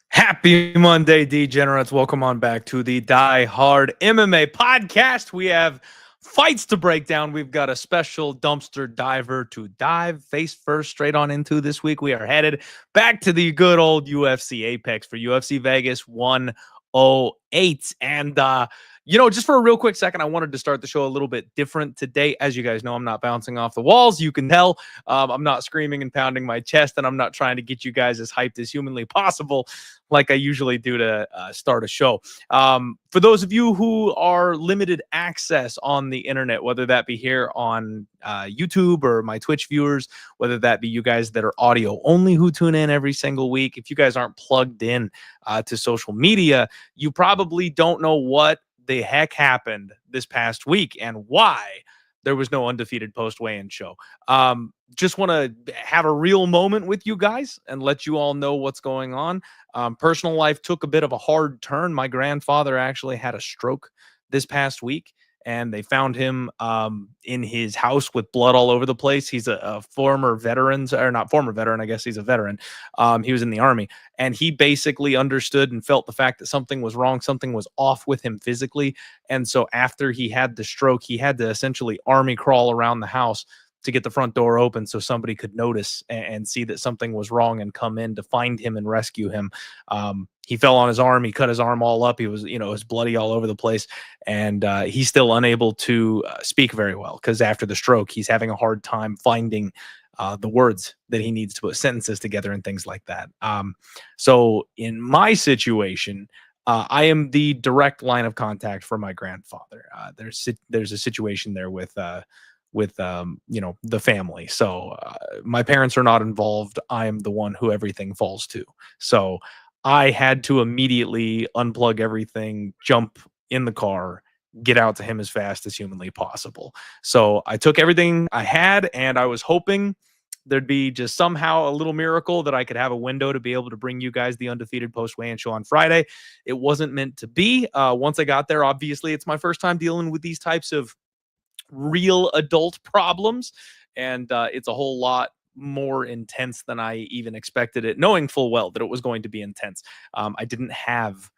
Happy Monday, degenerates. Welcome on back to the Die Hard MMA podcast. We have fights to break down. We've got a special dumpster diver to dive face first straight on into this week. We are headed back to the good old UFC Apex for UFC Vegas 108. And, just for a real quick second, I wanted to start the show a little bit different today. As you guys know, I'm not bouncing off the walls. You can tell I'm not screaming and pounding my chest, and I'm not trying to get you guys as hyped as humanly possible like I usually do to start a show. For those of you who are limited access on the internet, whether that be here on YouTube or my Twitch viewers, whether that be you guys that are audio only who tune in every single week, if you guys aren't plugged in to social media, you probably don't know what the heck happened this past week and why there was no undefeated post-weigh-in show. Just want to have a real moment with you guys and let you all know what's going on. Personal life took a bit of a hard turn. My grandfather actually had a stroke this past week, and they found him in his house with blood all over the place. He's a former veteran, or not former veteran, I guess he's a veteran. He was in the Army, and he basically understood and felt the fact that something was wrong, something was off with him physically. And so after he had the stroke, he had to essentially army crawl around the house to get the front door open so somebody could notice and see that something was wrong and come in to find him and rescue him. He fell on his arm. He cut his arm all up. He was, it was bloody all over the place. And he's still unable to speak very well because after the stroke, he's having a hard time finding the words that he needs to put sentences together and things like that. So in my situation, I am the direct line of contact for my grandfather. There's a situation there with the family. So my parents are not involved. I am the one who everything falls to. So I had to immediately unplug everything, jump in the car, get out to him as fast as humanly possible. So I took everything I had, and I was hoping there'd be just somehow a little miracle that I could have a window to be able to bring you guys the undefeated post-weigh-in show on Friday. It wasn't meant to be. Once I got there, obviously, it's my first time dealing with these types of real adult problems, and it's a whole lot more intense than I even expected it, knowing full well that it was going to be intense. I didn't have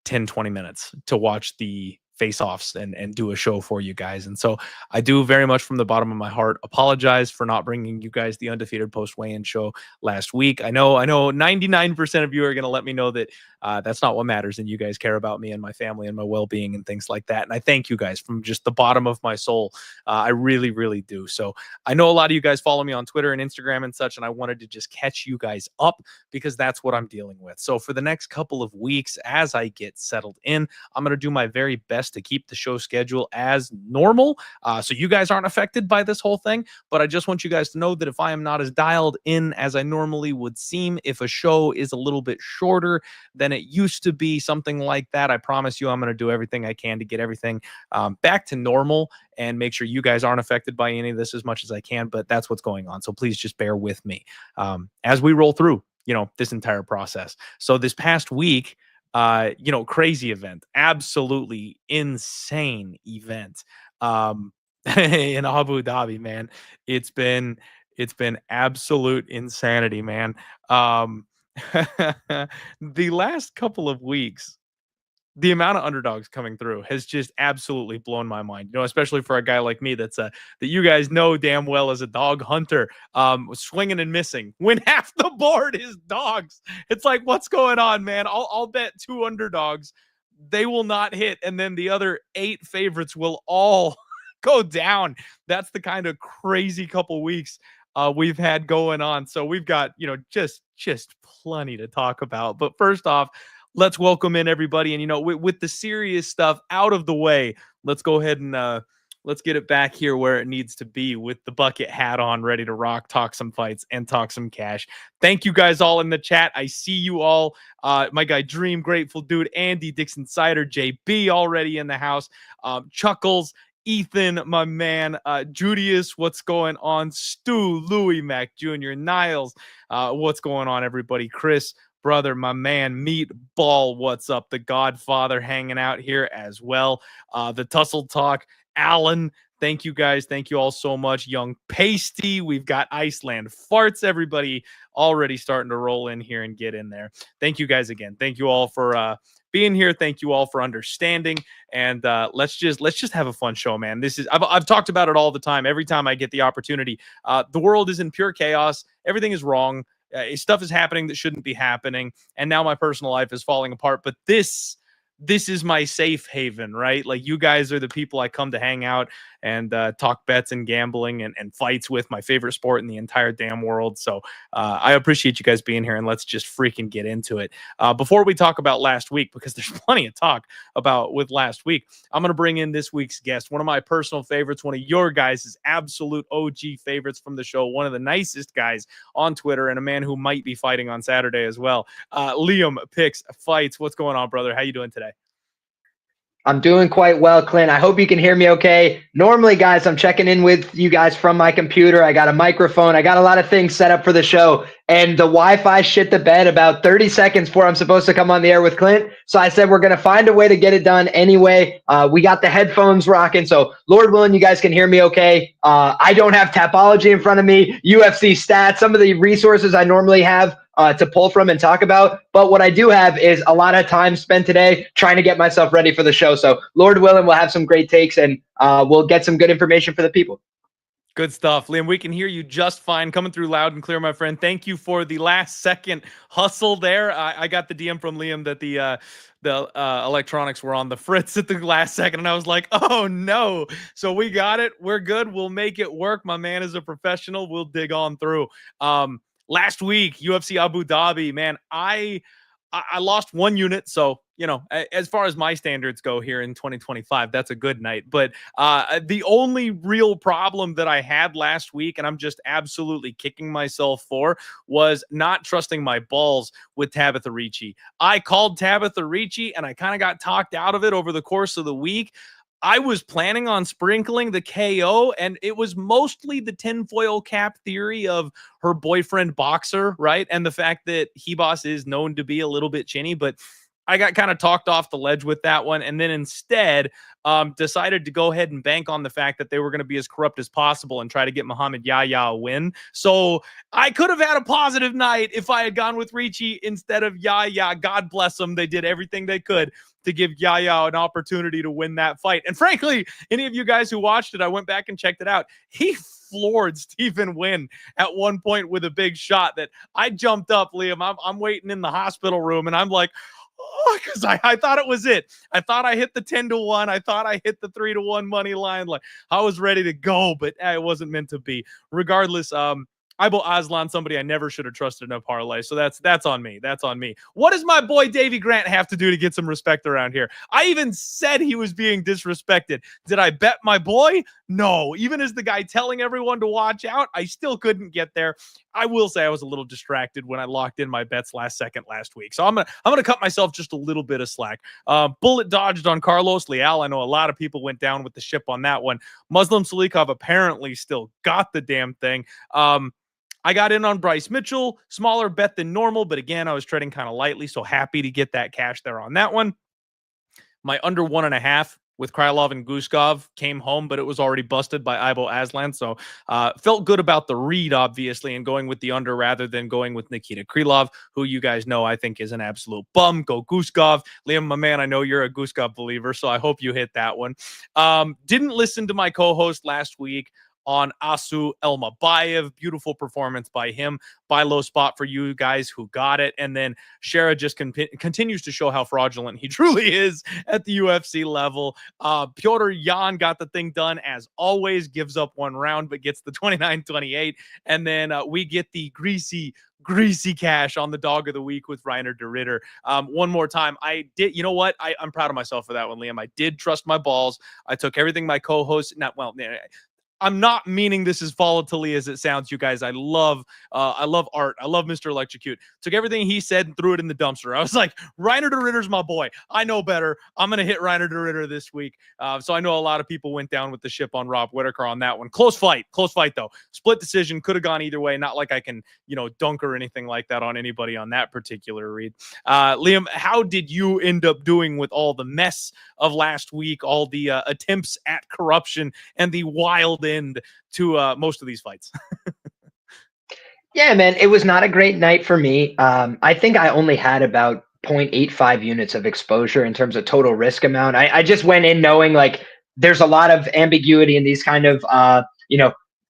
10-20 minutes to watch the face-offs and do a show for you guys. And so I do very much from the bottom of my heart apologize for not bringing you guys the undefeated post-weigh-in show last week. I know 99% of you are going to let me know that that's not what matters, and you guys care about me and my family and my well-being and things like that. And I thank you guys from just the bottom of my soul. I really, really do. So I know a lot of you guys follow me on Twitter and Instagram and such, and I wanted to just catch you guys up because that's what I'm dealing with. So for the next couple of weeks, as I get settled in, I'm going to do my very best to keep the show schedule as normal, so you guys aren't affected by this whole thing. But I just want you guys to know that if I am not as dialed in as I normally would seem, if a show is a little bit shorter than it used to be, something like that, I promise you I'm going to do everything I can to get everything back to normal and make sure you guys aren't affected by any of this as much as I can. But that's what's going on. So please just bear with me as we roll through, this entire process. So this past week, crazy event, absolutely insane event in Abu Dhabi, man. It's been absolute insanity, man. The last couple of weeks, the amount of underdogs coming through has just absolutely blown my mind. Especially for a guy like me that you guys know damn well as a dog hunter, swinging and missing when half the board is dogs. It's like, what's going on, man? I'll bet 2 underdogs they will not hit, and then the other 8 favorites will all go down. That's the kind of crazy couple weeks we've had going on. So we've got just plenty to talk about. But first off, let's welcome in everybody. And, you know, with the serious stuff out of the way, let's go ahead and let's get it back here where it needs to be with the bucket hat on, ready to rock, talk some fights, and talk some cash. Thank you guys all in the chat. I see you all. My guy Dream, Grateful Dude, Andy, Dixon Cider, JB already in the house. Chuckles, Ethan, my man, Judius, what's going on? Stu, Louis, Mac Jr., Niles, what's going on, everybody? Chris, brother, my man, Meatball, what's up? The Godfather hanging out here as well. The Tussle Talk, Alan, thank you guys. Thank you all so much. Young Pasty, we've got Iceland Farts, everybody already starting to roll in here and get in there. Thank you guys again. Thank you all for being here. Thank you all for understanding. And let's just have a fun show, man. This is I've talked about it all the time. Every time I get the opportunity, the world is in pure chaos. Everything is wrong. Stuff is happening that shouldn't be happening, and now my personal life is falling apart. But this is my safe haven, right? Like, you guys are the people I come to hang out and talk bets and gambling and fights with, my favorite sport in the entire damn world. So I appreciate you guys being here, and let's just freaking get into it. Before we talk about last week, because there's plenty of talk about with last week, I'm going to bring in this week's guest, one of my personal favorites, one of your guys' absolute OG favorites from the show, one of the nicest guys on Twitter, and a man who might be fighting on Saturday as well. Liam Picks Fights. What's going on, brother? How you doing today? I'm doing quite well, Clint. I hope you can hear me okay. Normally, guys, I'm checking in with you guys from my computer. I got a microphone. I got a lot of things set up for the show. And the Wi-Fi shit the bed about 30 seconds before I'm supposed to come on the air with Clint. So I said we're going to find a way to get it done anyway. We got the headphones rocking. So Lord willing, you guys can hear me okay. I don't have Tapology in front of me, UFC stats, some of the resources I normally have to pull from and talk about. But what I do have is a lot of time spent today trying to get myself ready for the show. So Lord willing, we'll have some great takes, and we'll get some good information for the people. Good stuff, Liam. We can hear you just fine, coming through loud and clear, my friend. Thank you for the last second hustle there. I got the DM from Liam that the electronics were on the fritz at the last second, and I was like, oh no. So we got it. We're good. We'll make it work. My man is a professional. We'll dig on through. Last week, UFC Abu Dhabi, man, I lost one unit, so, you know, as far as my standards go here in 2025, that's a good night. But the only real problem that I had last week, and I'm just absolutely kicking myself for, was not trusting my balls with Tabitha Ricci. I called Tabitha Ricci, and I kind of got talked out of it over the course of the week. I was planning on sprinkling the KO, and it was mostly the tinfoil cap theory of her boyfriend Boxer, right? And the fact that He-Boss is known to be a little bit chinny, but I got kind of talked off the ledge with that one, and then instead decided to go ahead and bank on the fact that they were going to be as corrupt as possible and try to get Muhammad Yahya a win. So I could have had a positive night if I had gone with Ricci instead of Yahya. God bless them. They did everything they could to give Yahya an opportunity to win that fight. And frankly, any of you guys who watched it, I went back and checked it out. He floored Stephen Wynn at one point with a big shot that I jumped up, Liam. I'm waiting in the hospital room, and I'm like, because I thought it was it. I thought I hit the 10-1. I thought I hit the 3-1 money line. Like, I was ready to go, but it wasn't meant to be. Regardless, Ibo Aslan, somebody I never should have trusted in a parlay. So that's on me. That's on me. What does my boy Davey Grant have to do to get some respect around here? I even said he was being disrespected. Did I bet my boy? No. Even as the guy telling everyone to watch out, I still couldn't get there. I will say I was a little distracted when I locked in my bets last week. So I'm gonna cut myself just a little bit of slack. Bullet dodged on Carlos Leal. I know a lot of people went down with the ship on that one. Muslim Salikov apparently still got the damn thing. I got in on Bryce Mitchell, smaller bet than normal, but again, I was treading kind of lightly, so happy to get that cash there on that one. My under 1.5 with Krylov and Guskov came home, but it was already busted by Ibo Aslan, so felt good about the read, obviously, and going with the under rather than going with Nikita Krylov, who you guys know I think is an absolute bum. Go Guskov. Liam, my man, I know you're a Guskov believer, so I hope you hit that one. Didn't listen to my co-host last week on Asu Elmabayev. Beautiful performance by him. Buy low spot for you guys who got it. And then Shera just continues to show how fraudulent he truly is at the UFC level. Piotr Jan got the thing done as always, gives up one round, but gets the 29-28. And then we get the greasy cash on the dog of the week with Reiner de Ridder. One more time, I did, you know what? I'm proud of myself for that one, Liam. I did trust my balls. I took everything my co-host, I'm not meaning this as volatilely as it sounds, you guys. I love Art. I love Mr. Electrocute. Took everything he said and threw it in the dumpster. I was like, Reiner de Ridder's my boy. I know better. I'm going to hit Reiner de Ridder this week. So I know a lot of people went down with the ship on Rob Whittaker on that one. Close fight though. Split decision. Could have gone either way. Not like I can, dunk or anything like that on anybody on that particular read. Liam, how did you end up doing with all the mess of last week, all the attempts at corruption and the wild end to most of these fights? Yeah, man, it was not a great night for me. I think I only had about 0.85 units of exposure in terms of total risk amount. I just went in knowing like there's a lot of ambiguity in these kind of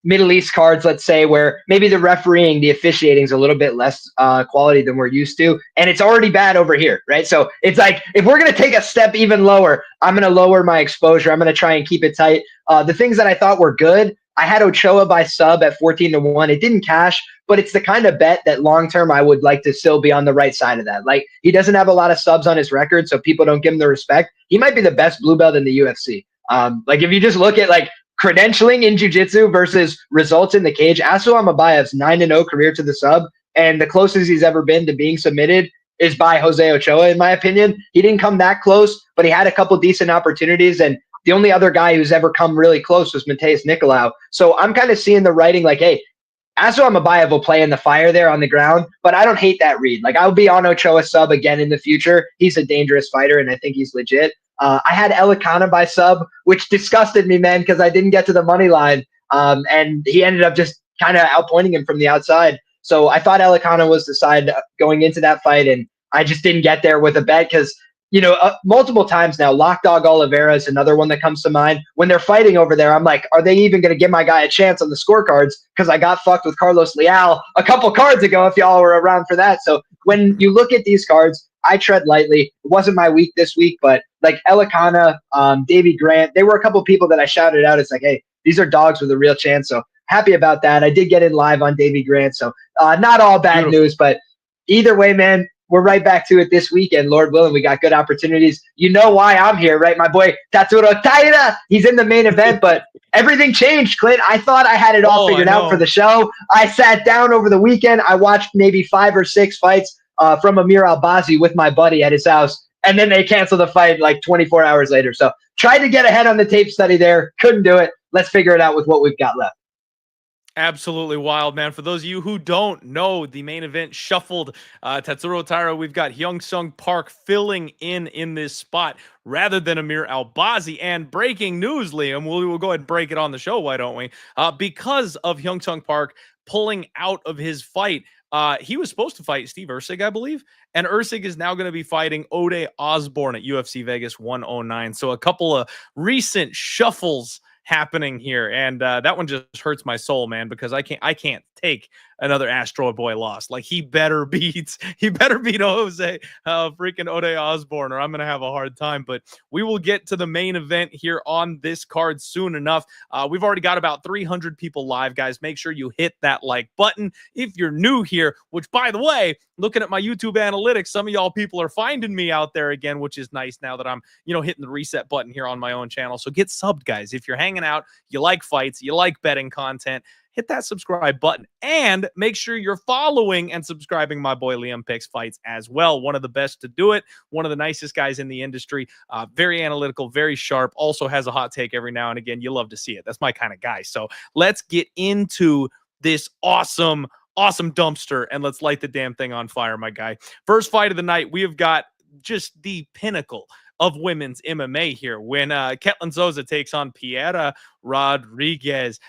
Middle East cards, let's say, where maybe the refereeing, the officiating is a little bit less quality than we're used to. And it's already bad over here, right? So it's like, if we're going to take a step even lower, I'm going to lower my exposure. I'm going to try and keep it tight. The things that I thought were good, I had Ochoa by sub at 14-1. It didn't cash, but it's the kind of bet that long-term I would like to still be on the right side of that. Like, he doesn't have a lot of subs on his record, so people don't give him the respect. He might be the best blue belt in the UFC. Like, if you just look at like credentialing in jiu-jitsu versus results in the cage, Asu Amabayev's 9-0 career to the sub, and the closest he's ever been to being submitted is by Jose Ochoa, in my opinion. He didn't come that close, but he had a couple decent opportunities, and the only other guy who's ever come really close was Mateusz Nicolau. So I'm kind of seeing the writing like, hey, Asu Amabayev will play in the fire there on the ground, but I don't hate that read. Like, I'll be on Ochoa sub again in the future. He's a dangerous fighter, and I think he's legit. I had Elikana by sub, which disgusted me, man, because I didn't get to the money line, and he ended up just kind of outpointing him from the outside. So I thought Elikana was the side going into that fight, and I just didn't get there with a bet because, multiple times now, Lockdog Oliveira is another one that comes to mind. When they're fighting over there, I'm like, are they even going to give my guy a chance on the scorecards? Because I got fucked with Carlos Leal a couple cards ago, if y'all were around for that. So when you look at these cards, I tread lightly. It wasn't my week this week, but like Elikana, Davey Grant, they were a couple people that I shouted out. It's like, hey, these are dogs with a real chance. So happy about that. I did get in live on Davey Grant. So not all bad news, but either way, man, we're right back to it this weekend. Lord willing, we got good opportunities. You know why I'm here, right? My boy Tatsuro Taira, he's in the main event, but everything changed, Clint. I thought I had it all figured out for the show. I sat down over the weekend. I watched maybe 5 or 6 fights from Amir Albazi with my buddy at his house, and then they canceled the fight like 24 hours later. So tried to get ahead on the tape study there. Couldn't do it. Let's figure it out with what we've got left. Absolutely wild, man. For those of you who don't know, the main event shuffled. Tatsuro Taira, we've got Hyun-sung Park filling in this spot rather than Amir Albazi. And breaking news, Liam, we'll go ahead and break it on the show, why don't we? Because of Hyun-sung Park pulling out of his fight, he was supposed to fight Steve Erceg, I believe, and Erceg is now going to be fighting Ode Osborne at UFC Vegas 109. So a couple of recent shuffles happening here, and that one just hurts my soul, man, because I can't take another Astro Boy loss. Like, he better beat Jose freaking Ode Osborne, or I'm gonna have a hard time. But we will get to the main event here on this card soon enough. We've already got about 300 people live, guys. Make sure you hit that like button if you're new here, which, by the way, looking at my YouTube analytics, some of y'all people are finding me out there again, which is nice now that I'm hitting the reset button here on my own channel. So get subbed, guys. If you're hanging out, you like fights, you like betting content, hit that subscribe button, and make sure you're following and subscribing my boy Liam Picks Fights as well. One of the best to do it, one of the nicest guys in the industry, very analytical, very sharp, also has a hot take every now and again. You love to see it. That's my kind of guy. So let's get into this awesome dumpster, and let's light the damn thing on fire, my guy. First fight of the night, we have got just the pinnacle of women's MMA here. When Ketlin Souza takes on Piera Rodriguez,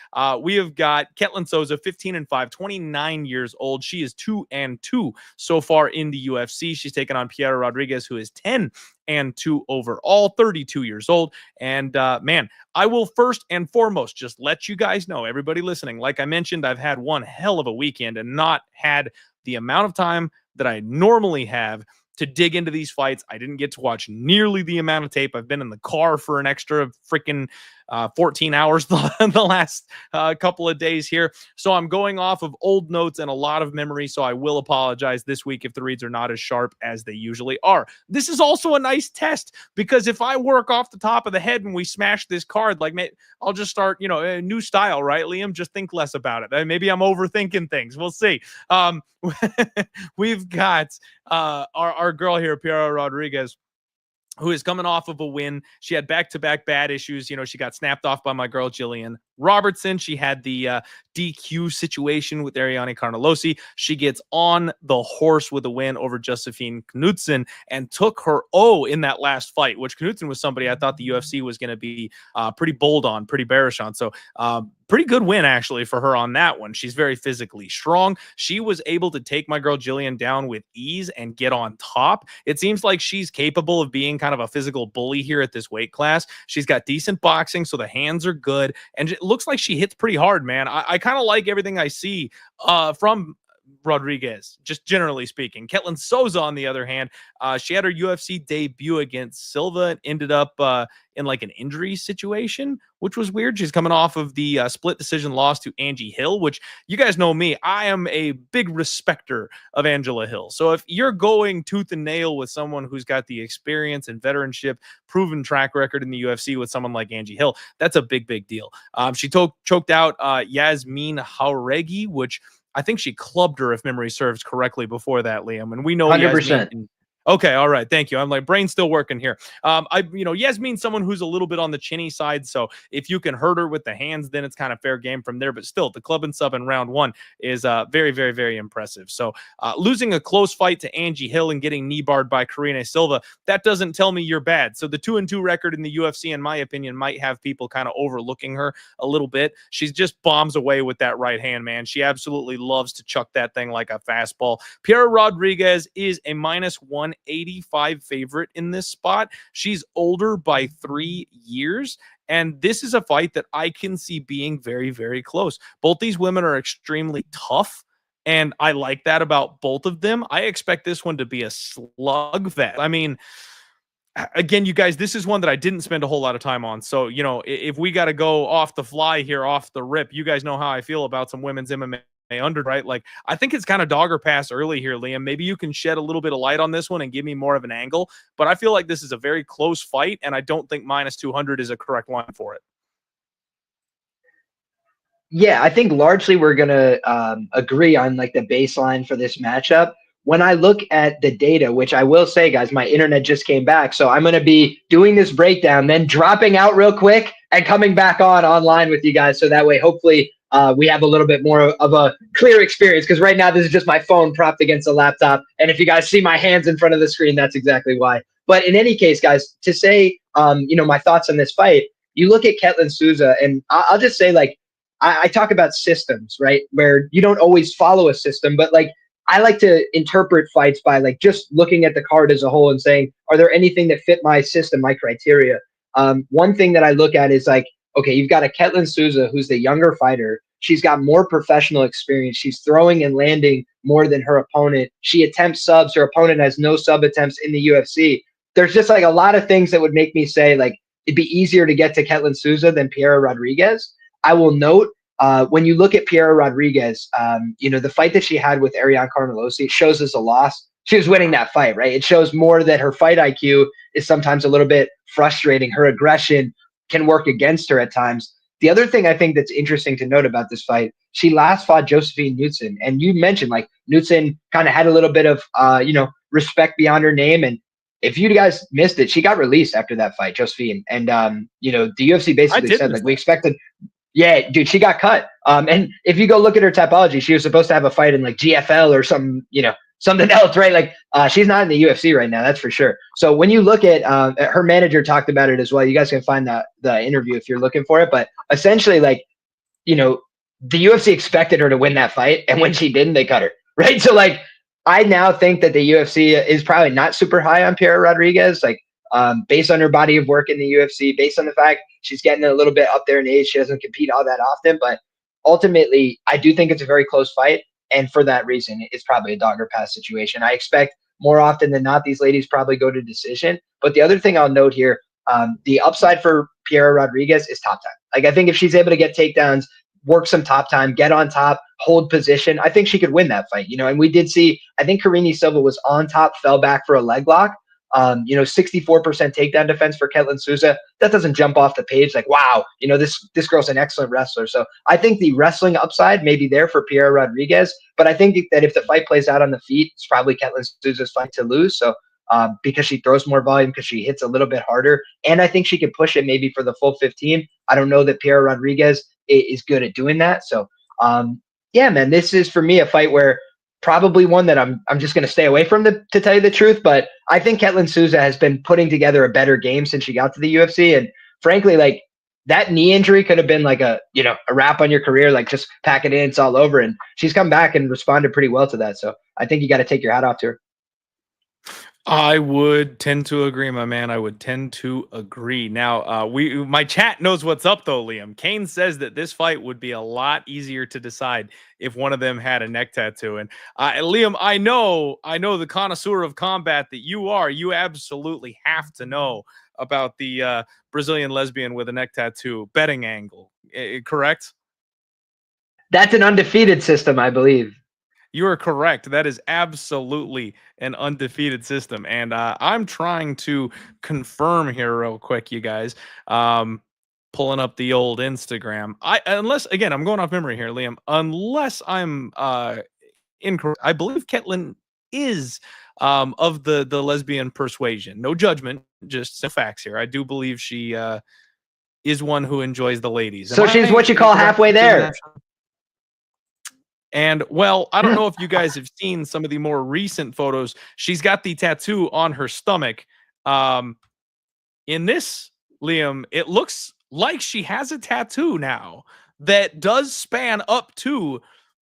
we have got Ketlin Souza, 15-5, 29 years old. She is 2-2 so far in the UFC. She's taken on Piera Rodriguez, who is 10-2 overall, 32 years old. And man, I will first and foremost just let you guys know, everybody listening, like I mentioned, I've had one hell of a weekend and not had the amount of time that I normally have to dig into these fights. I didn't get to watch nearly the amount of tape. I've been in the car for an extra freaking 14 hours the last couple of days here. So I'm going off of old notes and a lot of memory. So I will apologize this week if the reads are not as sharp as they usually are. This is also a nice test because if I work off the top of the head and we smash this card, like I'll just start, a new style, right, Liam? Just think less about it. Maybe I'm overthinking things. We'll see. We've got our girl here, Piera Rodriguez, who is coming off of a win. She had back-to-back bad issues. She got snapped off by my girl, Jillian Robertson. She had the DQ situation with Ariane Carnellosi. She gets on the horse with a win over Josephine Knudsen and took her O in that last fight, which Knudsen was somebody I thought the UFC was going to be pretty bold on, pretty bearish on. So pretty good win, actually, for her on that one. She's very physically strong. She was able to take my girl Jillian down with ease and get on top. It seems like she's capable of being kind of a physical bully here at this weight class. She's got decent boxing, so the hands are good. And it looks like she hits pretty hard, man. I kind of like everything I see from Rodriguez, just generally speaking. Ketlin Souza, on the other hand, she had her UFC debut against Silva and ended up in like an injury situation, which was weird. She's coming off of the split decision loss to Angie Hill, which you guys know me. I am a big respecter of Angela Hill. So if you're going tooth and nail with someone who's got the experience and veteranship, proven track record in the UFC with someone like Angie Hill, that's a big, big deal. She choked out Yasmin Jauregui, which I think she clubbed her, if memory serves correctly, before that, Liam. And we know 100%. Okay, all right, thank you. I'm like, brain's still working here. Yasmin's someone who's a little bit on the chinny side, so if you can hurt her with the hands, then it's kind of fair game from there. But still, the club and sub in round one is very, very, very impressive. So losing a close fight to Angie Hill and getting knee barred by Karine Silva, that doesn't tell me you're bad. So the 2-2 record in the UFC, in my opinion, might have people kind of overlooking her a little bit. She's just bombs away with that right hand, man. She absolutely loves to chuck that thing like a fastball. Piera Rodriguez is a -185 favorite in this spot. She's older by 3 years. And this is a fight that I can see being very, very close. Both these women are extremely tough, and I like that about both of them. I expect this one to be a slugfest. I mean, again, you guys, this is one that I didn't spend a whole lot of time on. So, if we got to go off the fly here, off the rip, you guys know how I feel about some women's MMA under, right? Like, I think it's kind of dog or pass early here, Liam. Maybe you can shed a little bit of light on this one and give me more of an angle, but I feel like this is a very close fight, and I don't think -200 is a correct line for it. Yeah, I think largely we're going to agree on like the baseline for this matchup. When I look at the data, which I will say, guys, my internet just came back, so I'm going to be doing this breakdown, then dropping out real quick and coming back online with you guys, so that way hopefully we have a little bit more of a clear experience, because right now this is just my phone propped against the laptop, and if you guys see my hands in front of the screen, that's exactly why. But in any case, guys, to say my thoughts on this fight, you look at Ketlin Souza, and I'll just say, like, I talk about systems, right, where you don't always follow a system, but like I like to interpret fights by like just looking at the card as a whole and saying, are there anything that fit my system, my criteria? One thing that I look at is like, okay, you've got a Ketlin Souza who's the younger fighter. She's got more professional experience. She's throwing and landing more than her opponent. She attempts subs. Her opponent has no sub attempts in the UFC. There's just like a lot of things that would make me say like it'd be easier to get to Ketlin Souza than Piera Rodriguez. I will note, when you look at Piera Rodriguez, the fight that she had with Ariane Carnellosi shows us a loss. She was winning that fight, right? It shows more that her fight IQ is sometimes a little bit frustrating. Her aggression can work against her at times. The other thing I think that's interesting to note about this fight, she last fought Josephine Knudsen, and you mentioned like Knudsen kind of had a little bit of respect beyond her name, and if you guys missed it, she got released after that fight, Josephine, and the UFC basically said like we expected. Yeah, dude, she got cut. And if you go look at her typology, she was supposed to have a fight in like GFL or some something else, right? Like she's not in the UFC right now, that's for sure. So when you look at her manager talked about it as well. You guys can find the interview if you're looking for it. But essentially, like, you know, the UFC expected her to win that fight, and when she didn't, they cut her, right? So like, I now think that the UFC is probably not super high on Piera Rodriguez, like based on her body of work in the UFC, based on the fact she's getting a little bit up there in age. She doesn't compete all that often, but ultimately, I do think it's a very close fight. And for that reason, it's probably a dog or pass situation. I expect more often than not, these ladies probably go to decision. But the other thing I'll note here, the upside for Piera Rodriguez is top time. Like, I think if she's able to get takedowns, work some top time, get on top, hold position, I think she could win that fight, you know. And we did see, I think Karine Silva was on top, fell back for a leg lock. 64% takedown defense for Ketlin Souza. That doesn't jump off the page like, wow, you know, this girl's an excellent wrestler. So I think the wrestling upside may be there for Piera Rodriguez, but I think that if the fight plays out on the feet, it's probably Ketlin Souza's fight to lose. So because she throws more volume, because she hits a little bit harder, and I think she can push it maybe for the full 15. I don't know that Piera Rodriguez is good at doing that. So yeah, man, this is for me a fight where probably one that I'm just going to stay away from, to tell you the truth. But I think Ketlin Souza has been putting together a better game since she got to the UFC. And frankly, like, that knee injury could have been like a wrap on your career, like just pack it in, it's all over. And she's come back and responded pretty well to that. So I think you got to take your hat off to her. I would tend to agree, my man. I would tend to agree. Now, my chat knows what's up, though, Liam. Kane says that this fight would be a lot easier to decide if one of them had a neck tattoo. And Liam, I know the connoisseur of combat that you are. You absolutely have to know about the Brazilian lesbian with a neck tattoo betting angle. Correct? That's an undefeated system, I believe. You are correct. That is absolutely an undefeated system. And I'm trying to confirm here real quick, you guys. Pulling up the old Instagram. Unless, again, I'm going off memory here, Liam. Unless I'm incorrect, I believe Ketlin is of the lesbian persuasion. No judgment, just some facts here. I do believe she is one who enjoys the ladies. So she's what you call halfway there. And, well, I don't know if you guys have seen some of the more recent photos. She's got the tattoo on her stomach. In this, Liam, it looks like she has a tattoo now that does span up to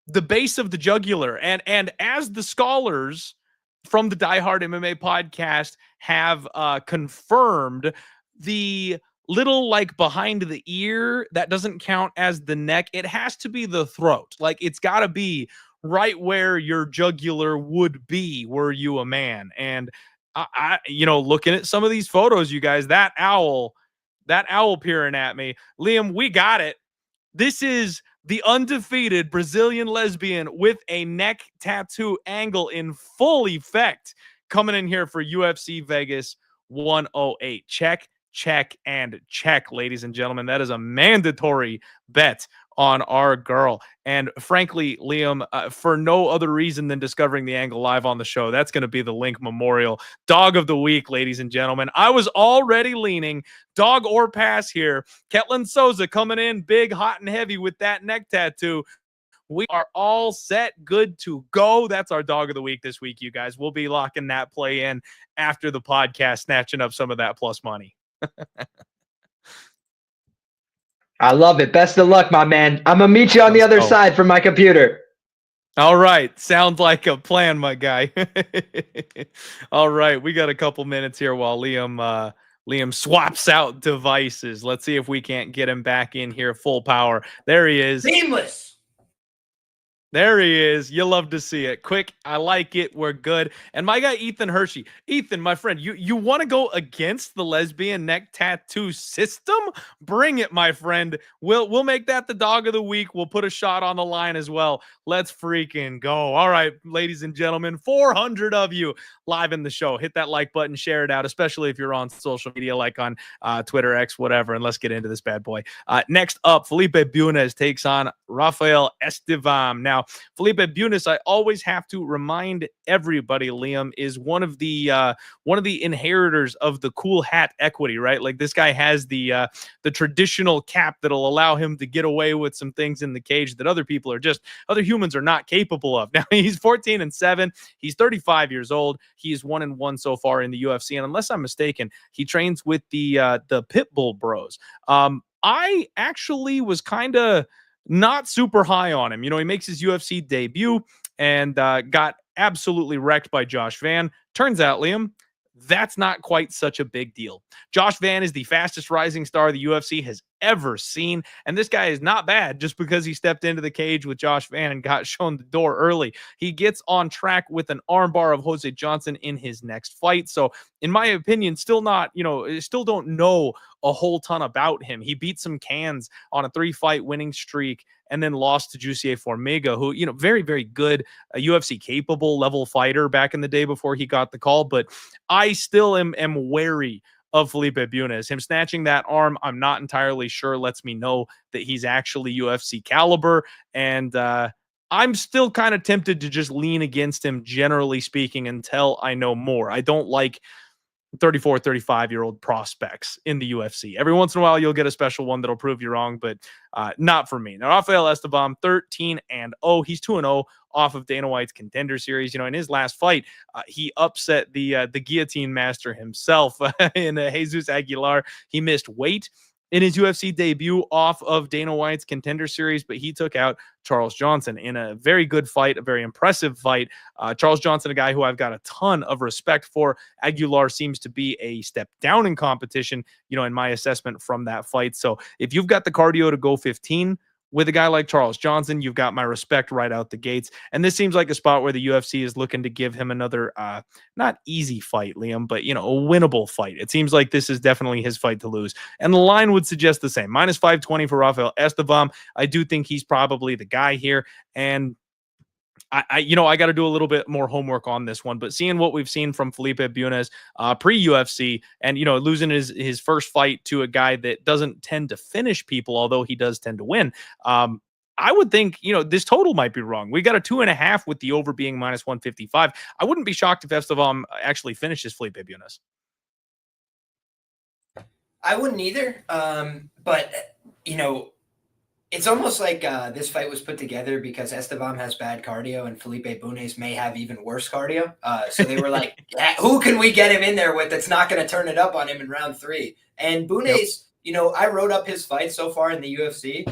the base of the jugular. And as the scholars from the Die Hard MMA podcast have confirmed, the little, like, behind the ear, that doesn't count as the neck. It has to be the throat. Like, it's got to be right where your jugular would be were you a man. And I looking at some of these photos, you guys, that owl peering at me. Liam, we got it. This is the undefeated Brazilian lesbian with a neck tattoo angle in full effect, coming in here for UFC Vegas 108. Check, and check, ladies and gentlemen. That is a mandatory bet on our girl. And frankly, Liam, for no other reason than discovering the angle live on the show, that's going to be the Link Memorial Dog of the Week, ladies and gentlemen. I was already leaning dog or pass here. Ketlin Souza coming in big, hot, and heavy with that neck tattoo. We are all set, good to go. That's our dog of the week this week, you guys. We'll be locking that play in after the podcast, snatching up some of that plus money. I love it. Best of luck, my man. I'm going to meet you on the other side from my computer. All right. Sounds like a plan, my guy. All right. We got a couple minutes here while Liam swaps out devices. Let's see if we can't get him back in here full power. There he is. Seamless. There he is. You love to see it. Quick, I like it. We're good. And my guy, Ethan Hershey. Ethan, my friend, you want to go against the lesbian neck tattoo system? Bring it, my friend. We'll make that the dog of the week. We'll put a shot on the line as well. Let's freaking go. All right, ladies and gentlemen, 400 of you live in the show. Hit that like button, share it out, especially if you're on social media like on Twitter, X, whatever, and let's get into this bad boy. Next up, Felipe Bunes takes on Rafael Estevam. Now, Now, Felipe Bunis, I always have to remind everybody, Liam, is one of the inheritors of the cool hat equity, right? Like this guy has the traditional cap that'll allow him to get away with some things in the cage that other humans are not capable of. Now he's 14-7. He's 35 years old. He's 1-1 so far in the UFC, and unless I'm mistaken, he trains with the Pitbull Bros. I actually was kind of not super high on him. He makes his UFC debut and got absolutely wrecked by Josh Van. Turns out, Liam, that's not quite such a big deal. Josh Van is the fastest rising star the UFC has ever seen, and this guy is not bad just because he stepped into the cage with Josh Van and got shown the door early. He gets on track with an armbar of Jose Johnson in his next fight. So, in my opinion, still don't know a whole ton about him. He beat some cans on a 3-fight winning streak and then lost to Jussier Formiga, who, very, very good, a UFC capable level fighter back in the day before he got the call. But I still am wary of Felipe Bunis. Him snatching that arm, I'm not entirely sure, lets me know that he's actually UFC caliber. And I'm still kind of tempted to just lean against him, generally speaking, until I know more. I don't like 34, 35-year-old prospects in the UFC. Every once in a while, you'll get a special one that'll prove you wrong, but not for me. Now, Rafael Estevam, 13-0. He's 2-0 off of Dana White's Contender Series. In his last fight, he upset the guillotine master himself in Jesus Aguilar. He missed weight in his UFC debut off of Dana White's Contender Series, but he took out Charles Johnson in a very good fight, a very impressive fight. Charles Johnson, a guy who I've got a ton of respect for. Aguilar seems to be a step down in competition, in my assessment from that fight. So if you've got the cardio to go 15 with a guy like Charles Johnson, you've got my respect right out the gates. And this seems like a spot where the UFC is looking to give him another, not easy fight, Liam, but, a winnable fight. It seems like this is definitely his fight to lose. And the line would suggest the same. -520 for Rafael Estevam. I do think he's probably the guy here. And I got to do a little bit more homework on this one, but seeing what we've seen from Felipe Bunis pre-UFC and, losing his first fight to a guy that doesn't tend to finish people, although he does tend to win, I would think, this total might be wrong. We got a 2.5 with the over being -155. I wouldn't be shocked if Estevam actually finishes Felipe Bunis. I wouldn't either. But, it's almost like this fight was put together because Estevam has bad cardio and Felipe Bunis may have even worse cardio. So they were like, who can we get him in there with that's not going to turn it up on him in round 3? And Bunis, I wrote up his fight so far in the UFC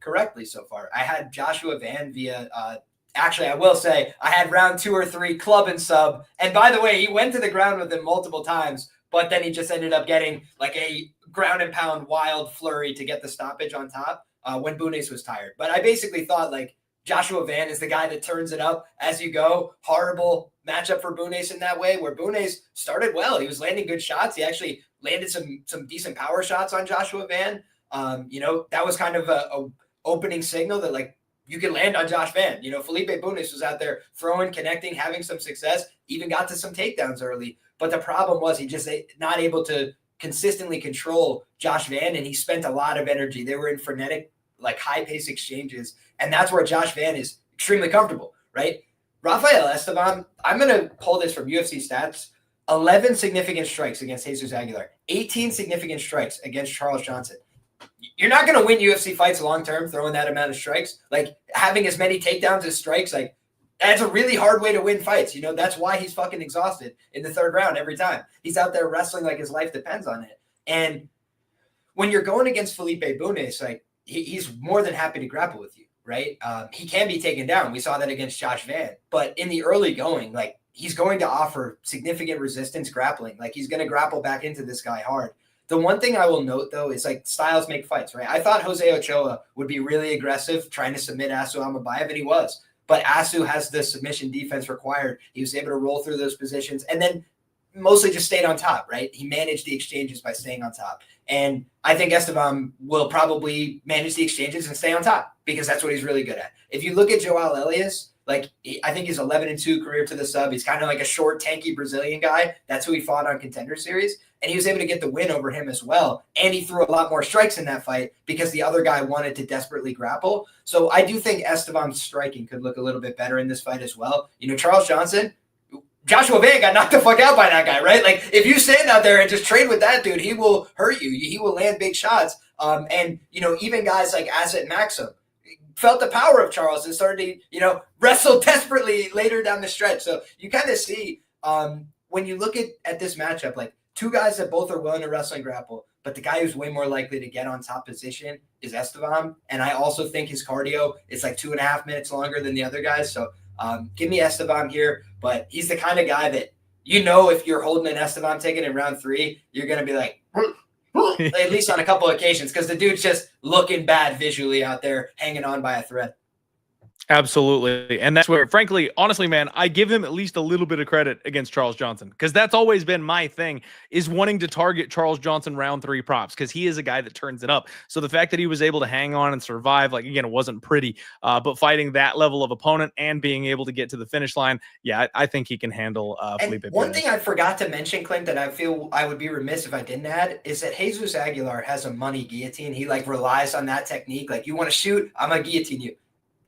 correctly so far. I had Joshua Van via actually, I will say I had round 2 or 3 club and sub. And by the way, he went to the ground with him multiple times, but then he just ended up getting like a ground and pound wild flurry to get the stoppage on top. When Bunis was tired. But I basically thought like Joshua Van is the guy that turns it up as you go. Horrible matchup for Bunis in that way, where Bunis started well. He was landing good shots. He actually landed some decent power shots on Joshua Van. That was kind of a opening signal that like you can land on Josh Van. Felipe Bunis was out there throwing, connecting, having some success, even got to some takedowns early. But the problem was he just not able to consistently control Josh Van, and he spent a lot of energy. They were in frenetic, like high-paced exchanges, and that's where Josh Van is extremely comfortable, right? Rafael Estevam, I'm going to pull this from UFC stats, 11 significant strikes against Jesus Aguilar, 18 significant strikes against Charles Johnson. You're not going to win UFC fights long-term throwing that amount of strikes. Like, having as many takedowns as strikes, like, that's a really hard way to win fights. That's why he's fucking exhausted in the 3rd round every time. He's out there wrestling like his life depends on it. And when you're going against Felipe Bunis, like he's more than happy to grapple with you, right? He can be taken down. We saw that against Josh Van. But in the early going, like he's going to offer significant resistance grappling. Like he's going to grapple back into this guy hard. The one thing I will note, though, is like styles make fights, right? I thought Jose Ochoa would be really aggressive trying to submit Asu Amabayev, and he was. But Asu has the submission defense required. He was able to roll through those positions and then mostly just stayed on top, right? He managed the exchanges by staying on top. And I think Esteban will probably manage the exchanges and stay on top because that's what he's really good at. If you look at João Elias, like I think he's 11-2 career to the sub. He's kind of like a short, tanky Brazilian guy. That's who he fought on Contender Series. and he was able to get the win over him as well. And he threw a lot more strikes in that fight because the other guy wanted to desperately grapple. So I do think Esteban's striking could look a little bit better in this fight as well. You know, Joshua Vega got knocked the fuck out by that guy, right? Like, if you stand out there and just trade with that dude, he will hurt you. He will land big shots. And, you know, even guys like Azat Maxim felt the power of Charles and started to, you know, wrestle desperately later down the stretch. So you kind of see when you look at this matchup, like, two guys that both are willing to wrestle and grapple, but the guy who's way more likely to get on top position is Estevam. And I also think his cardio is like 2.5 minutes longer than the other guys. So give me Estevam here, but he's the kind of guy that, you know, if you're holding an Estevam ticket in round 3, you're going to be like, at least on a couple of occasions, because the dude's just looking bad visually out there, hanging on by a thread. Absolutely. And that's where, frankly, honestly, man, I give him at least a little bit of credit against Charles Johnson, because that's always been my thing, is wanting to target Charles Johnson round 3 props, because he is a guy that turns it up. So the fact that he was able to hang on and survive, like, again, it wasn't pretty, but fighting that level of opponent and being able to get to the finish line, yeah, I think he can handle Felipe. One thing I forgot to mention, Clint, that I feel I would be remiss if I didn't add, is that Jesus Aguilar has a money guillotine. He, like, relies on that technique. Like, you want to shoot, I'm going to guillotine you.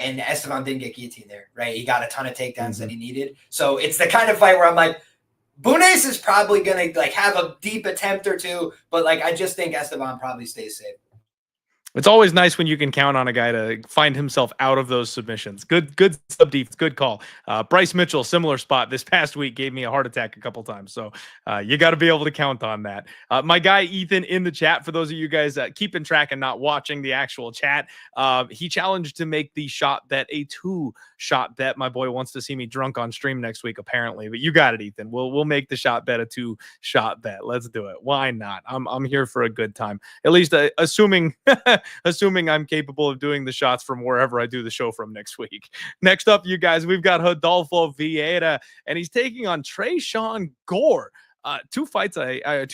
And Esteban didn't get guillotined there, right? He got a ton of takedowns that he needed. So it's the kind of fight where I'm like, Bunes is probably going to, like, have a deep attempt or two, but, like, I just think Esteban probably stays safe. It's always nice when you can count on a guy to find himself out of those submissions. Good sub defense, good call. Bryce Mitchell, similar spot this past week, gave me a heart attack a couple times. So you got to be able to count on that. My guy Ethan in the chat, for those of you guys keeping track and not watching the actual chat, he challenged to make the shot bet a 2-shot bet. My boy wants to see me drunk on stream next week, apparently. But you got it, Ethan. We'll make the shot bet a 2-shot bet. Let's do it. Why not? I'm here for a good time. At least assuming I'm capable of doing the shots from wherever I do the show from next week. Next up, you guys, we've got Rodolfo Vieira, and he's taking on Tresean Gore. Two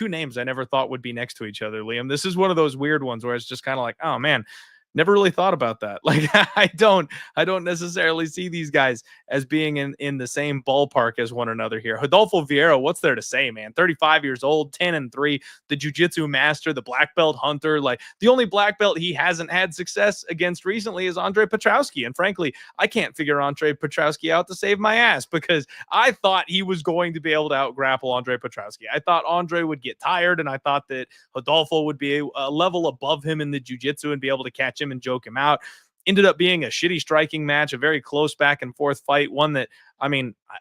names I never thought would be next to each other, Liam. This is one of those weird ones where it's just kind of like, oh man, never really thought about that. Like, I don't necessarily see these guys as being in the same ballpark as one another here. Rodolfo Vieira, what's there to say, man? 35 years old, 10-3, the jiu-jitsu master, the black belt hunter. Like, the only black belt he hasn't had success against recently is Andrey Petrowski. And frankly, I can't figure Andrey Petrowski out to save my ass, because I thought he was going to be able to out-grapple Andrey Petrowski. I thought Andrey would get tired, and I thought that Rodolfo would be a level above him in the jiu-jitsu and be able to catch him and joke him out. Ended up being a shitty striking match, a very close back and forth fight, one that, I mean, I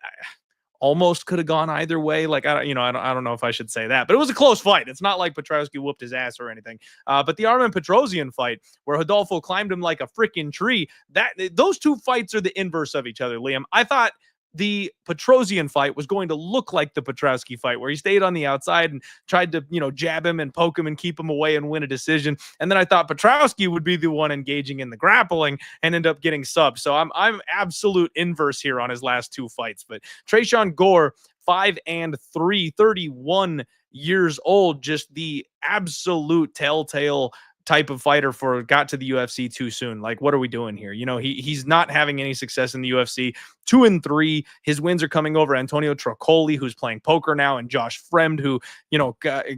almost could have gone either way. Like, I don't know if I should say that, but it was a close fight. It's not like Petrowski whooped his ass or anything. But the Armen Petrosian fight, where Rodolfo climbed him like a freaking tree, those two fights are the inverse of each other, Liam. I thought the Petrosian fight was going to look like the Petrowski fight, where he stayed on the outside and tried to, jab him and poke him and keep him away and win a decision. And then I thought Petrowski would be the one engaging in the grappling and end up getting subbed. So I'm absolute inverse here on his last 2 fights. But Tresean Gore, 5-3, 31 years old, just the absolute telltale type of fighter got to the UFC too soon. Like, what are we doing here? He's not having any success in the UFC. 2-3. His wins are coming over Antonio Trocoli, who's playing poker now, and Josh Fremd, who,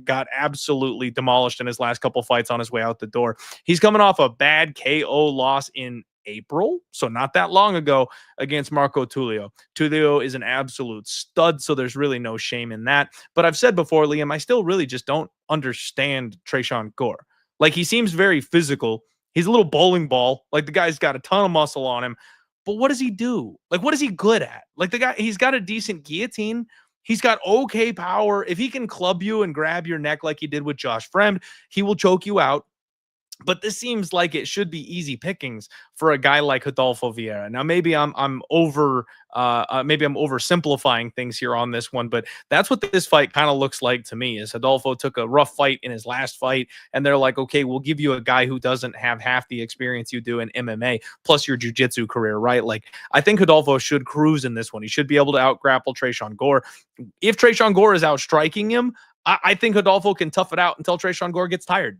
got absolutely demolished in his last couple fights on his way out the door. He's coming off a bad KO loss in April, so not that long ago, against Marco Tulio. Tulio is an absolute stud, so there's really no shame in that. But I've said before, Liam, I still really just don't understand Tresean Gore. Like, he seems very physical. He's a little bowling ball. Like, the guy's got a ton of muscle on him. But what does he do? Like, what is he good at? Like, the guy, he's got a decent guillotine. He's got okay power. If he can club you and grab your neck like he did with Josh Fremd, he will choke you out. But this seems like it should be easy pickings for a guy like Rodolfo Vieira. Now, maybe I'm oversimplifying things here on this one, but that's what this fight kind of looks like to me. Is Rodolfo took a rough fight in his last fight, and they're like, okay, we'll give you a guy who doesn't have half the experience you do in MMA, plus your jiu-jitsu career, right? Like, I think Rodolfo should cruise in this one. He should be able to out-grapple Tresean Gore. If Tresean Gore is out-striking him, I think Rodolfo can tough it out until Tresean Gore gets tired.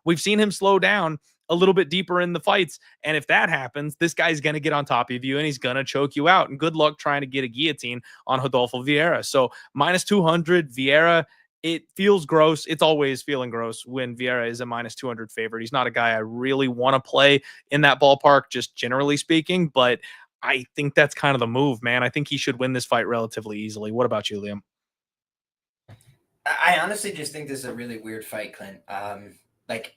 We've seen him slow down a little bit deeper in the fights. And if that happens, this guy's going to get on top of you and he's going to choke you out. And good luck trying to get a guillotine on Rodolfo Vieira. So -200 Vieira. it feels gross. It's always feeling gross when Vieira is a -200 favorite. He's not a guy I really want to play in that ballpark, just generally speaking, but I think that's kind of the move, man. I think he should win this fight relatively easily. What about you, Liam? I honestly just think this is a really weird fight, Clint. Like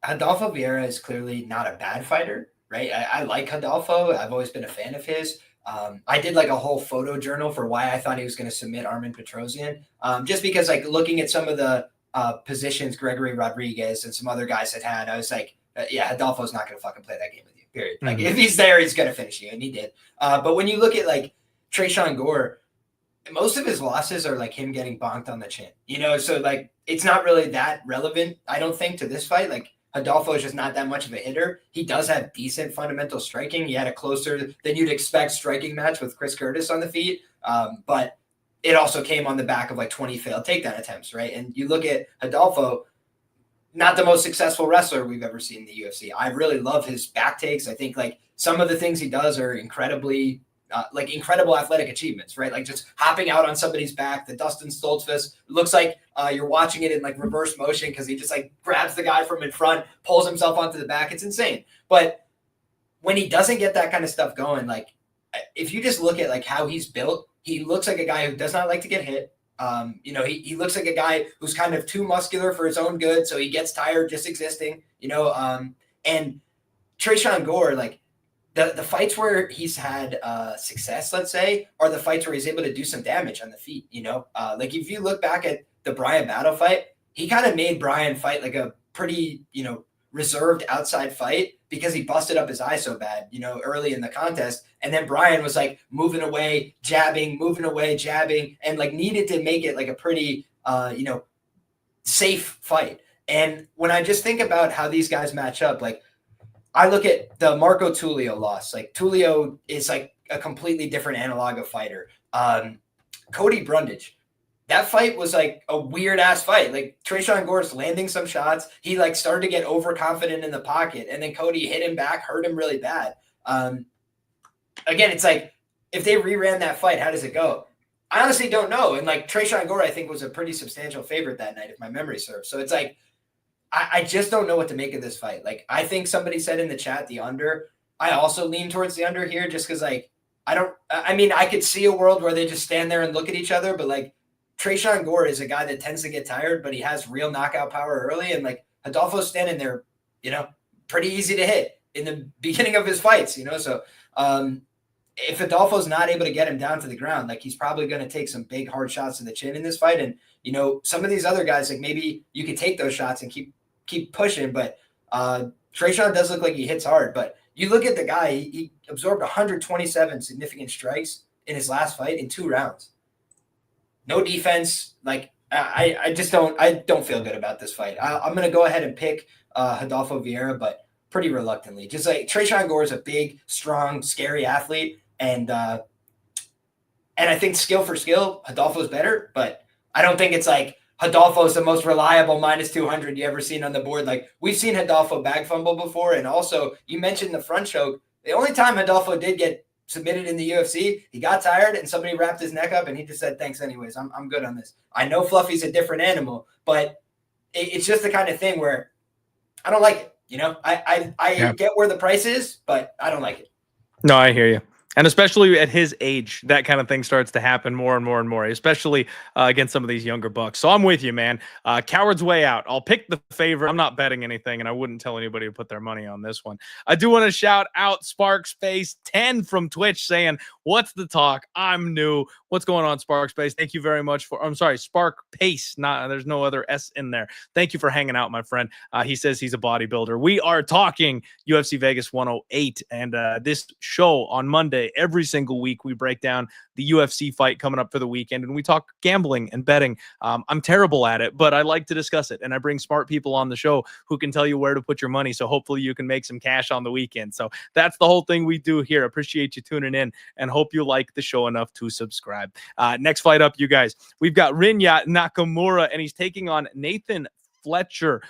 Rodolfo Vieira is clearly not a bad fighter, right? I like Rodolfo. I've always been a fan of his. I did like a whole photo journal for why I thought he was going to submit Armin Petrosyan, just because like looking at some of the positions Gregory Rodriguez and some other guys had, I was like, yeah, Rodolfo's not going to fucking play that game with you, period. Like if he's there, he's going to finish you, and he did. But when you look at like Tresean Gore, most of his losses are like him getting bonked on the chin, so like it's not really that relevant, I don't think, to this fight. Like Rodolfo is just not that much of a hitter. He does have decent fundamental striking. He had a closer than you'd expect striking match with Chris Curtis on the feet, but it also came on the back of like 20 failed takedown attempts, right? And you look at Rodolfo, not the most successful wrestler we've ever seen in the UFC. I really love his back takes. I think like some of the things he does are incredibly incredible athletic achievements, right? Like just hopping out on somebody's back, the Dustin Stoltzfus, looks like you're watching it in like reverse motion because he just like grabs the guy from in front, pulls himself onto the back. It's insane. But when he doesn't get that kind of stuff going, like if you just look at like how he's built, he looks like a guy who does not like to get hit. He looks like a guy who's kind of too muscular for his own good, so he gets tired just existing, and Tresean Gore, like, the fights where he's had success, let's say, are the fights where he's able to do some damage on the feet, like if you look back at the Brian Battle fight, he kind of made Brian fight like a pretty, reserved outside fight because he busted up his eye so bad, early in the contest. And then Brian was like moving away, jabbing, and like needed to make it like a pretty, safe fight. And when I just think about how these guys match up, like, I look at the Marco Tulio loss. Like Tulio is like a completely different analog of fighter. Cody Brundage, that fight was like a weird ass fight. Like Tresean Gore's landing some shots. He like started to get overconfident in the pocket, and then Cody hit him back, hurt him really bad. Again, it's like if they reran that fight, how does it go? I honestly don't know. And like Tresean Gore, I think, was a pretty substantial favorite that night, if my memory serves. So it's like, I just don't know what to make of this fight. Like, I think somebody said in the chat the under. I also lean towards the under here just because, like, I could see a world where they just stand there and look at each other, but, like, Tresean Gore is a guy that tends to get tired, but he has real knockout power early, and, like, Rodolfo's standing there, pretty easy to hit in the beginning of his fights, So if Rodolfo's not able to get him down to the ground, like, he's probably going to take some big, hard shots to the chin in this fight, and, some of these other guys, like, maybe you could take those shots and keep pushing, but Tresean does look like he hits hard. But you look at the guy, he absorbed 127 significant strikes in his last fight in 2 rounds. No defense. Like I don't feel good about this fight. I'm going to go ahead and pick Rodolfo Vieira, but pretty reluctantly. Just like Tresean Gore is a big, strong, scary athlete, and I think skill for skill, Rodolfo's better, but I don't think it's like Rodolfo is the most reliable -200 you ever seen on the board. Like, we've seen Rodolfo bag fumble before. And also, you mentioned the front choke. The only time Rodolfo did get submitted in the UFC, he got tired and somebody wrapped his neck up and he just said, thanks anyways. I'm good on this. I know Fluffy's a different animal, but it's just the kind of thing where I don't like it. I get where the price is, but I don't like it. No, I hear you. And especially at his age, that kind of thing starts to happen more and more and more, especially against some of these younger bucks. So I'm with you, man. Coward's way out. I'll pick the favorite. I'm not betting anything, and I wouldn't tell anybody to put their money on this one. I do want to shout out Sparkspace10 from Twitch saying, what's the talk? I'm new. What's going on, Sparkspace? Thank you very much for, I'm sorry, Spark Pace. There's no other S in there. Thank you for hanging out, my friend. He says he's a bodybuilder. We are talking UFC Vegas 108, and this show on Monday, every single week, we break down the UFC fight coming up for the weekend, and we talk gambling and betting. I'm terrible at it, but I like to discuss it, and I bring smart people on the show who can tell you where to put your money, so hopefully you can make some cash on the weekend. So that's the whole thing we do here. Appreciate you tuning in, and hope you like the show enough to subscribe. Next fight up, you guys. We've got Rinya Nakamura, and he's taking on Nathan Fletcher.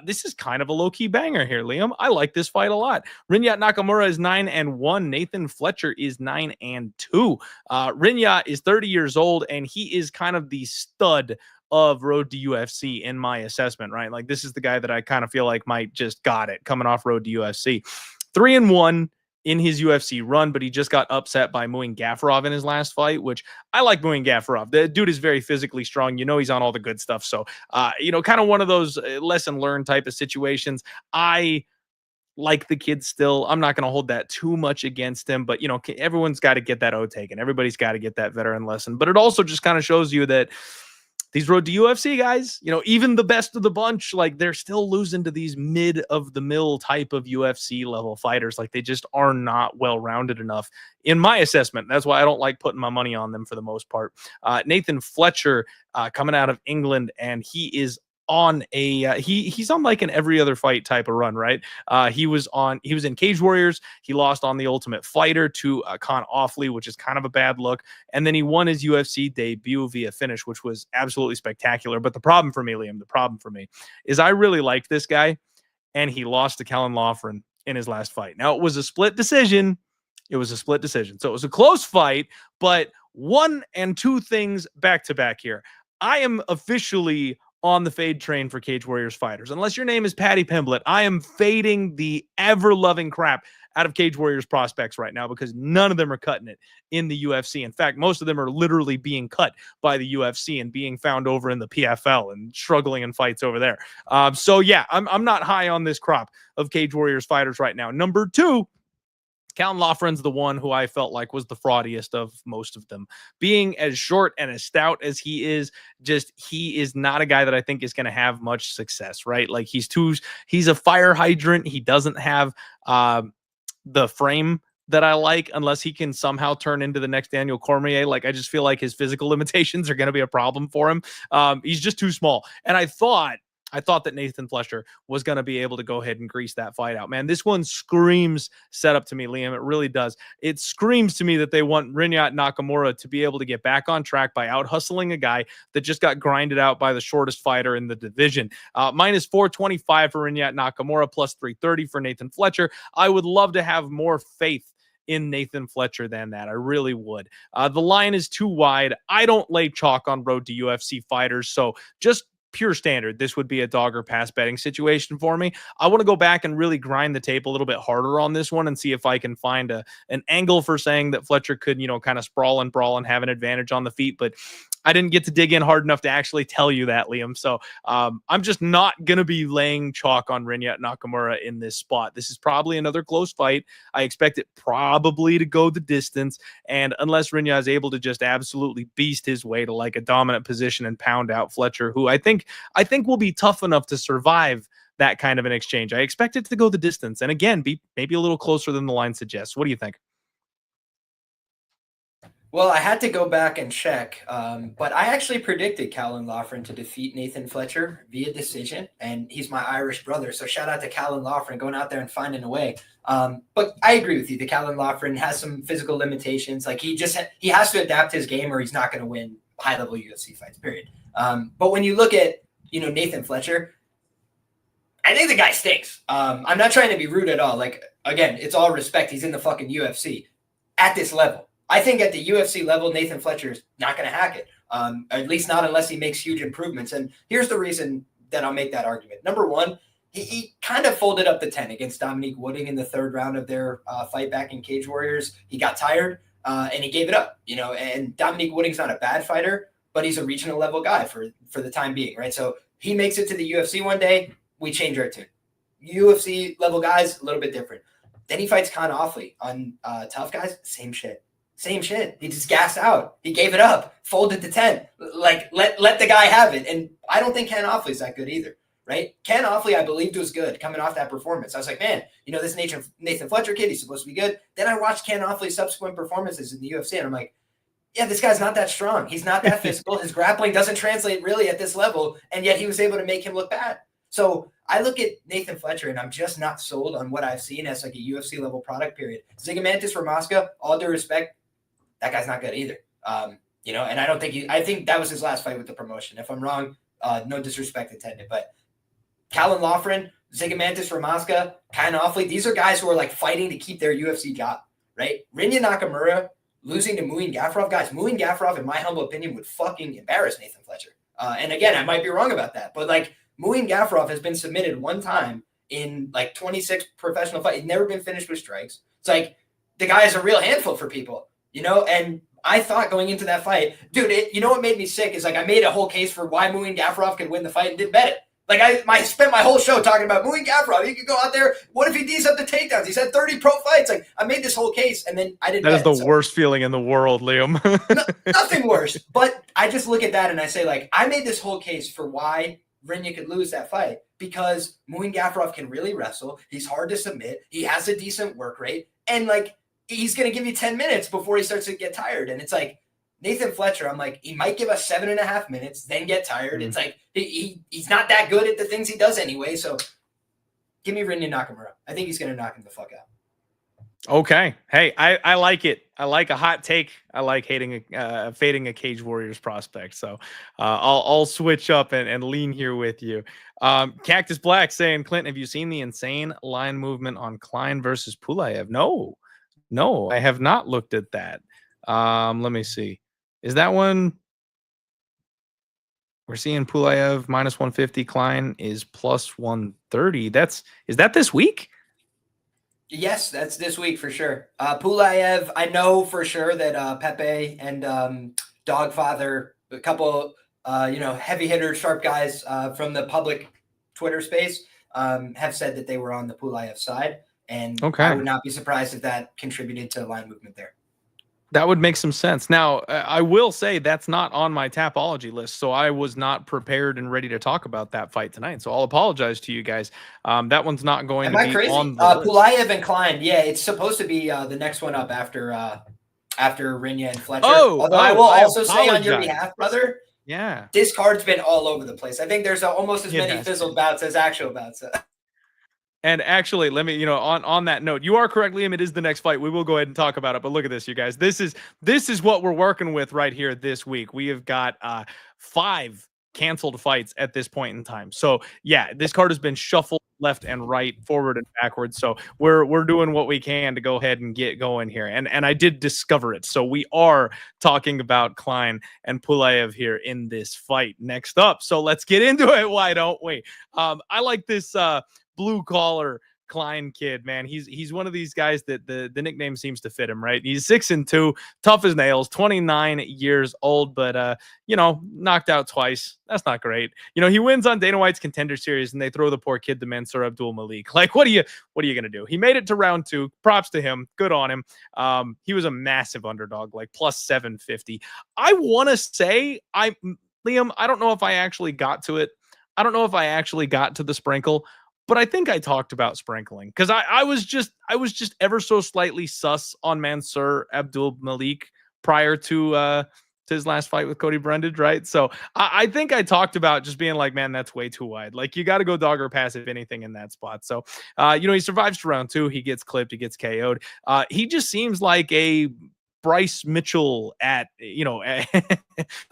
This is kind of a low-key banger here, Liam. I like this fight a lot. Rinya Nakamura is 9-1. Nathan Fletcher is 9-2. Rinya is 30 years old, and he is kind of the stud of Road to UFC in my assessment, right? Like, this is the guy that I kind of feel like might just got it coming off Road to UFC. 3-1 in his UFC run, but he just got upset by Muin Gafurov in his last fight, which I like Muin Gafurov. The dude is very physically strong. You know, he's on all the good stuff. So, kind of one of those lesson learned type of situations. I like the kid still. I'm not going to hold that too much against him, but, everyone's got to get that O taken. Everybody's got to get that veteran lesson. But it also just kind of shows you that these Road to UFC guys, even the best of the bunch, like, they're still losing to these mid of the mill type of UFC level fighters. Like, they just are not well-rounded enough in my assessment. That's why I don't like putting my money on them for the most part. Nathan Fletcher coming out of England, and he is on he's on like an every other fight type of run, right? He was in Cage Warriors. He lost on the Ultimate Fighter to Con Offley, which is kind of a bad look. And then he won his UFC debut via finish, which was absolutely spectacular. But the problem for me, Liam, is I really liked this guy, and he lost to Callan Loughran in his last fight. Now, it was a split decision. So it was a close fight, but 1 and 2 things back to back here. I am officially on the fade train for Cage Warriors fighters. Unless your name is Patty Pimblett, I am fading the ever-loving crap out of Cage Warriors prospects right now because none of them are cutting it in the UFC. In fact, most of them are literally being cut by the UFC and being found over in the PFL and struggling in fights over there. So yeah, I'm not high on this crop of Cage Warriors fighters right now. Number 2, Callan Loughran's the one who I felt like was the fraudiest of most of them. Being as short and as stout as he is not a guy that I think is going to have much success, right? Like, he's a fire hydrant. He doesn't have the frame that I like unless he can somehow turn into the next Daniel Cormier. Like, I just feel like his physical limitations are going to be a problem for him. He's just too small. And I thought that Nathan Fletcher was going to be able to go ahead and grease that fight out. Man, this one screams setup to me, Liam. It really does. It screams to me that they want Rinya Nakamura to be able to get back on track by out-hustling a guy that just got grinded out by the shortest fighter in the division. Minus 425 for Rinya Nakamura, plus 330 for Nathan Fletcher. I would love to have more faith in Nathan Fletcher than that. I really would. The line is too wide. I don't lay chalk on Road to UFC fighters, so just pure standard, this would be a dog or pass betting situation for me. I want to go back and really grind the tape a little bit harder on this one and see if I can find an angle for saying that Fletcher could, kind of sprawl and brawl and have an advantage on the feet. But I didn't get to dig in hard enough to actually tell you that, Liam. So I'm just not going to be laying chalk on Rinya Nakamura in this spot. This is probably another close fight. I expect it probably to go the distance. And unless Rinya is able to just absolutely beast his way to like a dominant position and pound out Fletcher, who I think will be tough enough to survive that kind of an exchange, I expect it to go the distance. And again, be maybe a little closer than the line suggests. What do you think? Well, I had to go back and check, but I actually predicted Callan Loughran to defeat Nathan Fletcher via decision, and he's my Irish brother, so shout out to Callan Loughran going out there and finding a way. But I agree with you that Callan Loughran has some physical limitations. Like, he has to adapt his game or he's not going to win high-level UFC fights, period. But when you look at, Nathan Fletcher, I think the guy stinks. I'm not trying to be rude at all. Like, again, it's all respect. He's in the fucking UFC at this level. I think at the UFC level, Nathan Fletcher is not going to hack it, at least not unless he makes huge improvements. And here's the reason that I'll make that argument. Number one, he kind of folded up the 10 against Dominique Wooding in the third round of their fight back in Cage Warriors. He got tired and he gave it up, and Dominique Wooding's not a bad fighter, but he's a regional level guy for the time being, right? So he makes it to the UFC one day, we change our tune. UFC level guys, a little bit different. Then he fights Con Offley on Tough Guys, same shit. Same shit. He just gassed out. He gave it up, folded to 10. Like, let the guy have it. And I don't think Ken Offley's that good either, right? Ken Offley, I believed, was good coming off that performance. I was like, man, this Nathan Fletcher kid, he's supposed to be good. Then I watched Ken Offley's subsequent performances in the UFC, and I'm like, yeah, this guy's not that strong. He's not that physical. His grappling doesn't translate really at this level, and yet he was able to make him look bad. So I look at Nathan Fletcher, and I'm just not sold on what I've seen as like a UFC level product, period. Zigomantis Ramaska, all due respect, that guy's not good either. And I don't think I think that was his last fight with the promotion. If I'm wrong, no disrespect intended. But Callan Loughran, Zigomantis Ramaska, Con Offley, these are guys who are like fighting to keep their UFC job, right? Rinya Nakamura losing to Muin Gafurov. Guys, Muin Gafurov, in my humble opinion, would fucking embarrass Nathan Fletcher. And again, I might be wrong about that, but like Muin Gafurov has been submitted one time in like 26 professional fights. He's never been finished with strikes. It's like the guy is a real handful for people, you know? And I thought going into that fight, dude, you know what made me sick is like I made a whole case for why Muin Gafurov could win the fight and didn't bet it. Like I spent my whole show talking about Muin Gafurov. He could go out there. What if he D's up the takedowns? He's had 30 pro fights. Like I made this whole case and then I didn't. That is the worst feeling in the world, Liam. Nothing worse. But I just look at that and I say, like, I made this whole case for why Rinya could lose that fight because Muin Gafurov can really wrestle. He's hard to submit. He has a decent work rate. And, like, he's going to give you 10 minutes before he starts to get tired. And it's like, Nathan Fletcher, I'm like, he might give us 7.5 minutes, then get tired. It's like, he's not that good at the things he does anyway. So give me Rinya Nakamura. I think he's going to knock him the fuck out. Okay. Hey, I like it. I like a hot take. I like fading a Cage Warriors prospect. So I'll switch up and lean here with you. Cactus Black saying, Clint, have you seen the insane line movement on Klein versus Pulyaev? No, I have not looked at that. Let me see. Is that one? We're seeing Pulyaev minus 150. Klein is plus 130. Is that this week? Yes, that's this week for sure. Pulyaev, I know for sure that Pepe and Dogfather, a couple, heavy hitter, sharp guys from the public Twitter space have said that they were on the Pulyaev side. And I would not be surprised if that contributed to line movement there. That would make some sense. Now, I will say that's not on my Tapology list, so I was not prepared and ready to talk about that fight tonight. So I'll apologize to you guys. That one's not going to be crazy? On the list. Pulyaev and Klein, yeah, it's supposed to be the next one up after Rinya and Fletcher. Although I will also say on your behalf, brother, yeah, this card's been all over the place. I think there's almost as many fizzled bouts as actual bouts. And actually, let me, on that note, you are correct, Liam. It is the next fight. We will go ahead and talk about it. But look at this, you guys. This is what we're working with right here this week. We have got 5 canceled fights at this point in time. So yeah, this card has been shuffled left and right, forward and backwards. So we're doing what we can to go ahead and get going here. And I did discover it. So we are talking about Klein and Pulyaev here in this fight next up. So let's get into it. Why don't we? I like this blue collar Klein kid, man. He's one of these guys that the nickname seems to fit him, right? He's 6'2", tough as nails, 29 years old, but knocked out twice. That's not great. He wins on Dana White's Contender Series, and they throw the poor kid to Mansour Abdul Malik. Like, what are you gonna do? He made it to round 2. Props to him. Good on him. He was a massive underdog, like plus 750. I want to say, Liam, I don't know if I actually got to it. I don't know if I actually got to the sprinkle. But I think I talked about sprinkling because I was just ever so slightly sus on Mansour Abdul Malik prior to his last fight with Cody Brundage, right? So I think I talked about just being like, man, that's way too wide. Like, you got to go dog or pass if anything in that spot. So he survives to round 2. He gets clipped. He gets KO'd. He just seems like a Bryce Mitchell at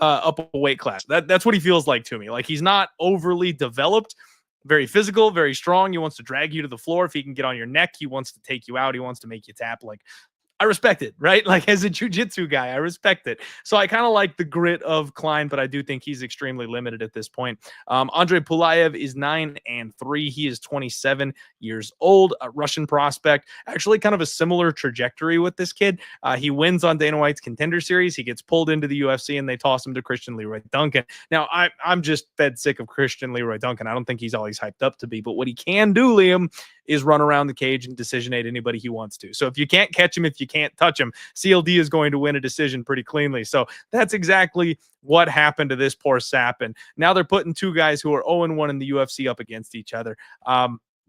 up a weight class. That's what he feels like to me. Like, he's not overly developed. Very physical, very strong. He wants to drag you to the floor. If he can get on your neck, he wants to take you out. He wants to make you tap. Like, I respect it, right? Like, as a jiu-jitsu guy, I respect it. So I kind of like the grit of Klein, but I do think he's extremely limited at this point. Andrey Pulyaev is 9-3. He is 27 years old, a Russian prospect. Actually, kind of a similar trajectory with this kid. He wins on Dana White's Contender Series. He gets pulled into the UFC, and they toss him to Christian Leroy Duncan. Now, I'm just fed sick of Christian Leroy Duncan. I don't think he's all he's hyped up to be, but what he can do, Liam, is run around the cage and decisionate anybody he wants to. So if you can't catch him, if you can't touch him, CLD is going to win a decision pretty cleanly. So that's exactly what happened to this poor sap. And now they're putting 2 guys who are 0-1 in the UFC up against each other.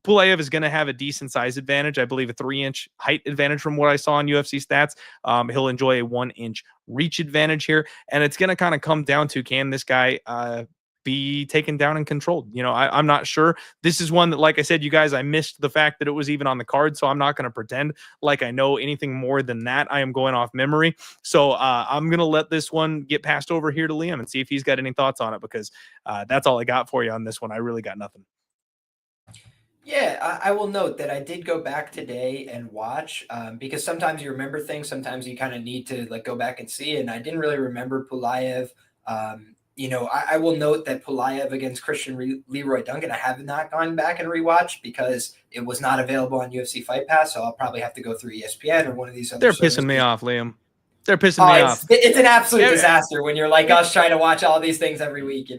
Pulyaev is going to have a decent size advantage. I believe a 3-inch height advantage from what I saw on UFC stats. He'll enjoy a 1-inch reach advantage here. And it's going to kind of come down to, can this guy be taken down and controlled? I'm not sure. This is one that, like I said, you guys, I missed the fact that it was even on the card, so I'm not going to pretend like I know anything more than that. I am going off memory. So I'm going to let this one get passed over here to Liam and see if he's got any thoughts on it, because that's all I got for you on this one. I really got nothing. Yeah, I will note that I did go back today and watch because sometimes you remember things. Sometimes you kind of need to go back and see. And I didn't really remember Pulyaev, I will note that Pulyaev against Leroy Duncan, I have not gone back and rewatched because it was not available on UFC Fight Pass. So I'll probably have to go through ESPN or one of these other They're services. pissing me off, Liam. They're pissing me off. It's an absolute disaster when you're like us trying to watch all these things every week,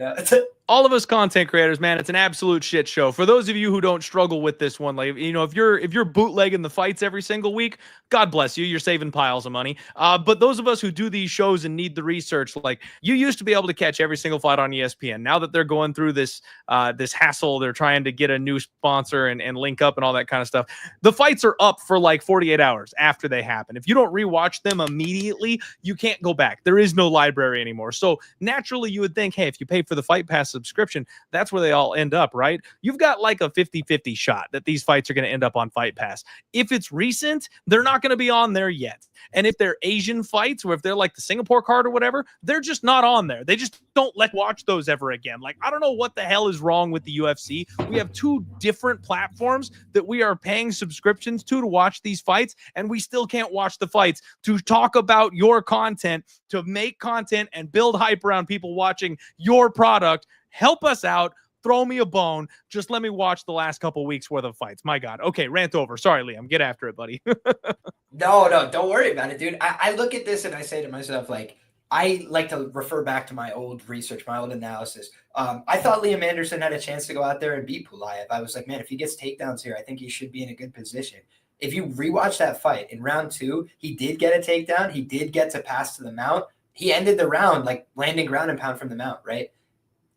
All of us content creators, man, it's an absolute shit show. For those of you who don't struggle with this one, like, if you're bootlegging the fights every single week, God bless you. You're saving piles of money. But those of us who do these shows and need the research, like, you used to be able to catch every single fight on ESPN. Now that they're going through this hassle, they're trying to get a new sponsor and link up and all that kind of stuff. The fights are up for like 48 hours after they happen. If you don't rewatch them immediately, you can't go back. There is no library anymore. So naturally, you would think, hey, if you pay for the Fight Pass subscription, that's where they all end up, right? You've got like a 50-50 shot that these fights are going to end up on Fight Pass. If it's recent, they're not going to be on there yet. And if they're Asian fights, or if they're like the Singapore card or whatever, they're just not on there. They just don't watch those ever again. Like, I don't know what the hell is wrong with the UFC. We have two different platforms that we are paying subscriptions to watch these fights, and we still can't watch the fights to talk about your content, to make content and build hype around people watching your product. Help us out. Throw me a bone. Just let me watch the last couple weeks worth of fights. My God. Okay, rant over. Sorry, Liam. Get after it, buddy. No, don't worry about it, dude. I look at this and I say to myself, like, I like to refer back to my old research, my old analysis. I thought Liam Anderson had a chance to go out there and beat Pulyaev. I was like, man, if he gets takedowns here, I think he should be in a good position. If you rewatch that fight in round 2, he did get a takedown. He did get to pass to the mount. He ended the round like landing ground and pound from the mount, right?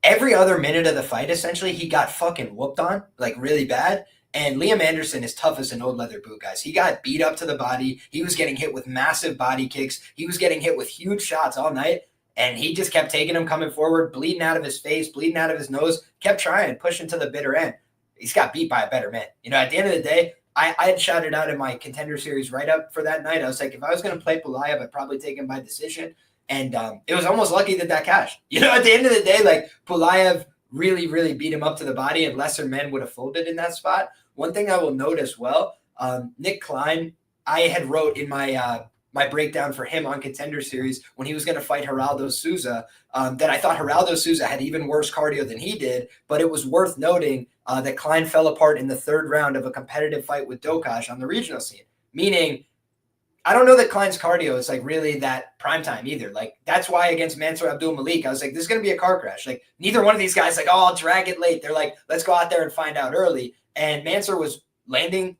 Every other minute of the fight, essentially, he got fucking whooped on, like really bad. And Liam Anderson is tough as an old leather boot, guys. He got beat up to the body. He was getting hit with massive body kicks. He was getting hit with huge shots all night. And he just kept taking them coming forward, bleeding out of his face, bleeding out of his nose, kept trying, pushing to the bitter end. He's got beat by a better man. At the end of the day, I had shouted out in my contender series right up for that night. I was like, if I was going to play Pulyaev, I'd probably take him by decision. And it was almost lucky that cashed. At the end of the day, like, Pulyaev really, really beat him up to the body, and lesser men would have folded in that spot. One thing I will note as well, Nick Klein, I had wrote in my my breakdown for him on Contender Series when he was going to fight Geraldo Souza, that I thought Geraldo Souza had even worse cardio than he did, but it was worth noting that Klein fell apart in the 3rd round of a competitive fight with Dokaj on the regional scene, meaning I don't know that Klein's cardio is like really that prime time either. Like, that's why against Mansour Abdul Malik, I was like, this is going to be a car crash. Like, neither one of these guys like, oh, I'll drag it late. They're like, let's go out there and find out early. And Mansour was landing,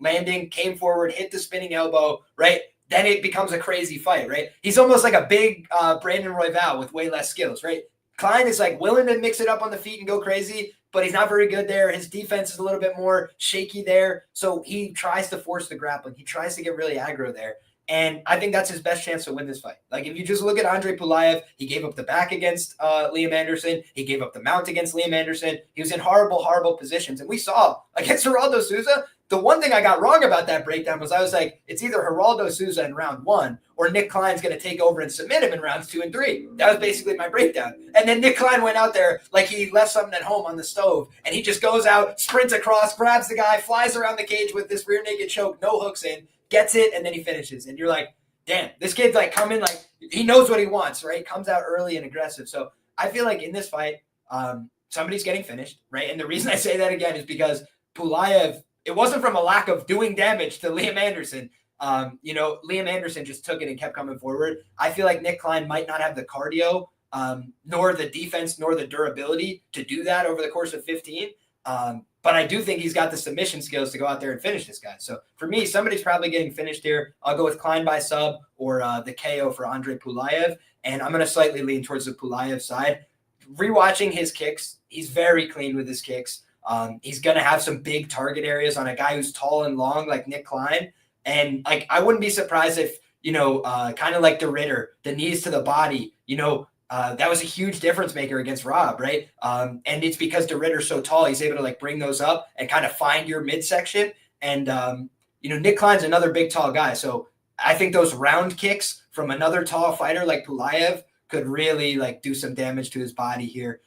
came forward, hit the spinning elbow, right? Then it becomes a crazy fight, right? He's almost like a big Brandon Royval with way less skills, right? Klein is like willing to mix it up on the feet and go crazy, but he's not very good there. His defense is a little bit more shaky there. So he tries to force the grappling. He tries to get really aggro there. And I think that's his best chance to win this fight. Like, if you just look at Andrey Pulyaev, he gave up the back against Liam Anderson. He gave up the mount against Liam Anderson. He was in horrible, horrible positions. And we saw against Geraldo Souza, the one thing I got wrong about that breakdown was I was like, it's either Geraldo Souza in round 1 or Nick Klein's going to take over and submit him in rounds 2 and 3. That was basically my breakdown. And then Nick Klein went out there like he left something at home on the stove. And he just goes out, sprints across, grabs the guy, flies around the cage with this rear naked choke, no hooks in, gets it, and then he finishes. And you're like, damn, this kid's like coming, like he knows what he wants, right? Comes out early and aggressive. So I feel like in this fight, somebody's getting finished, right? And the reason I say that again is because Pulyaev, it wasn't from a lack of doing damage to Liam Anderson. Liam Anderson just took it and kept coming forward. I feel like Nick Klein might not have the cardio, nor the defense, nor the durability to do that over the course of 15. But I do think he's got the submission skills to go out there and finish this guy. So for me, somebody's probably getting finished here. I'll go with Klein by sub or the KO for Andrey Pulyaev. And I'm going to slightly lean towards the Pulyaev side. Rewatching his kicks, he's very clean with his kicks. He's going to have some big target areas on a guy who's tall and long like Nick Klein. And like, I wouldn't be surprised if, kind of like the Ritter, the knees to the body, that was a huge difference maker against Rob, right? And it's because the Ritter's so tall, he's able to like bring those up and kind of find your midsection. And, Nick Klein's another big, tall guy. So I think those round kicks from another tall fighter like Pulyaev could really like do some damage to his body here.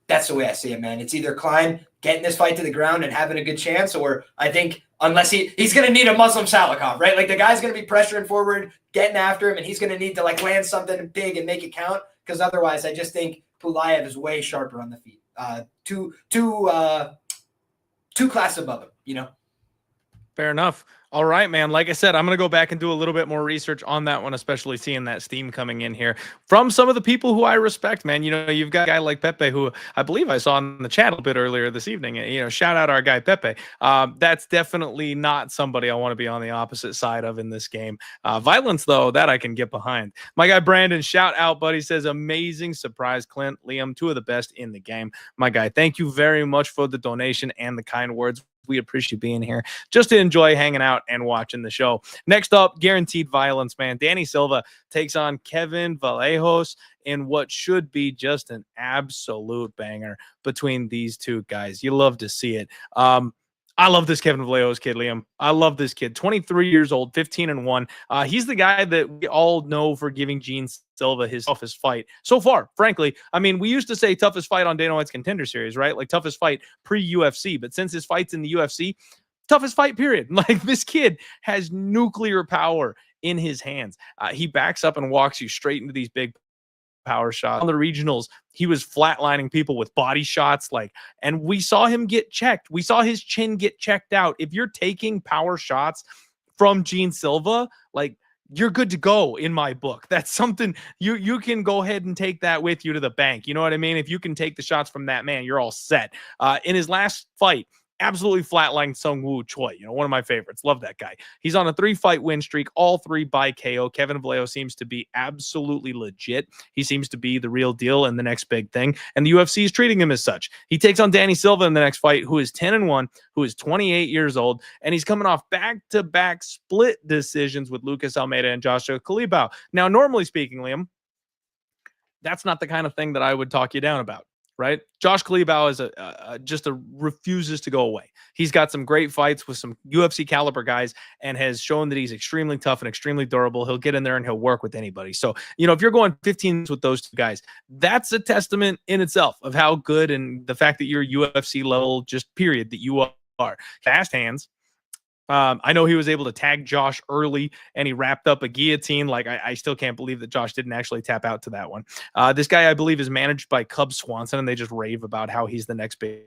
That's the way I see it, man. It's either Klein getting this fight to the ground and having a good chance, or I think unless he's going to need a Muslim Salikov, right? Like the guy's going to be pressuring forward, getting after him, and he's going to need to like land something big and make it count. Because otherwise, I just think Pulyaev is way sharper on the feet. Two classes above him. Fair enough. All right, man. Like I said, I'm going to go back and do a little bit more research on that one, especially seeing that steam coming in here from some of the people who I respect, man. You've got a guy like Pepe, who I believe I saw in the chat a bit earlier this evening. Shout out our guy Pepe. That's definitely not somebody I want to be on the opposite side of in this game. Violence, though, that I can get behind. My guy Brandon, shout out, buddy, says amazing surprise, Clint, Liam, two of the best in the game. My guy, thank you very much for the donation and the kind words. We appreciate being here just to enjoy hanging out and watching the show. Next up, guaranteed violence, man. Danny Silva takes on Kevin Vallejos in what should be just an absolute banger between these two guys. You love to see it. I love this Kevin Vallejos kid, Liam. I love this kid. 23 years old, 15-1. He's the guy that we all know for giving Gene Silva his toughest fight so far, frankly. I mean, we used to say toughest fight on Dana White's Contender Series, right? Like toughest fight pre-UFC. But since his fight's in the UFC, toughest fight, period. Like this kid has nuclear power in his hands. He backs up and walks you straight into these big power shots. On the regionals, he was flatlining people with body shots, and we saw him get checked. We saw his chin get checked out. If you're taking power shots from Gene Silva, you're good to go in my book. That's something you can go ahead and take that with you to the bank. You know what I mean? If you can take the shots from that man, you're all set. In his last fight, absolutely flatlined Sung Woo Choi, one of my favorites. Love that guy. He's on a 3-fight win streak, all 3 by KO. Kevin Vallejos seems to be absolutely legit. He seems to be the real deal and the next big thing, and the UFC is treating him as such. He takes on Danny Silva in the next fight, who is 10-1, who is 28 years old, and he's coming off back-to-back split decisions with Lucas Almeida and Joshua Kalibau. Now, normally speaking, Liam, that's not the kind of thing that I would talk you down about. Right? Josh Kalibau is just refuses to go away. He's got some great fights with some UFC caliber guys and has shown that he's extremely tough and extremely durable. He'll get in there and he'll work with anybody. So, if you're going 15 with those two guys, that's a testament in itself of how good and the fact that you're UFC level, just period, that you are. Fast hands. I know he was able to tag Josh early and he wrapped up a guillotine. I still can't believe that Josh didn't actually tap out to that one. This guy, I believe, is managed by Cub Swanson, and they just rave about how he's the next big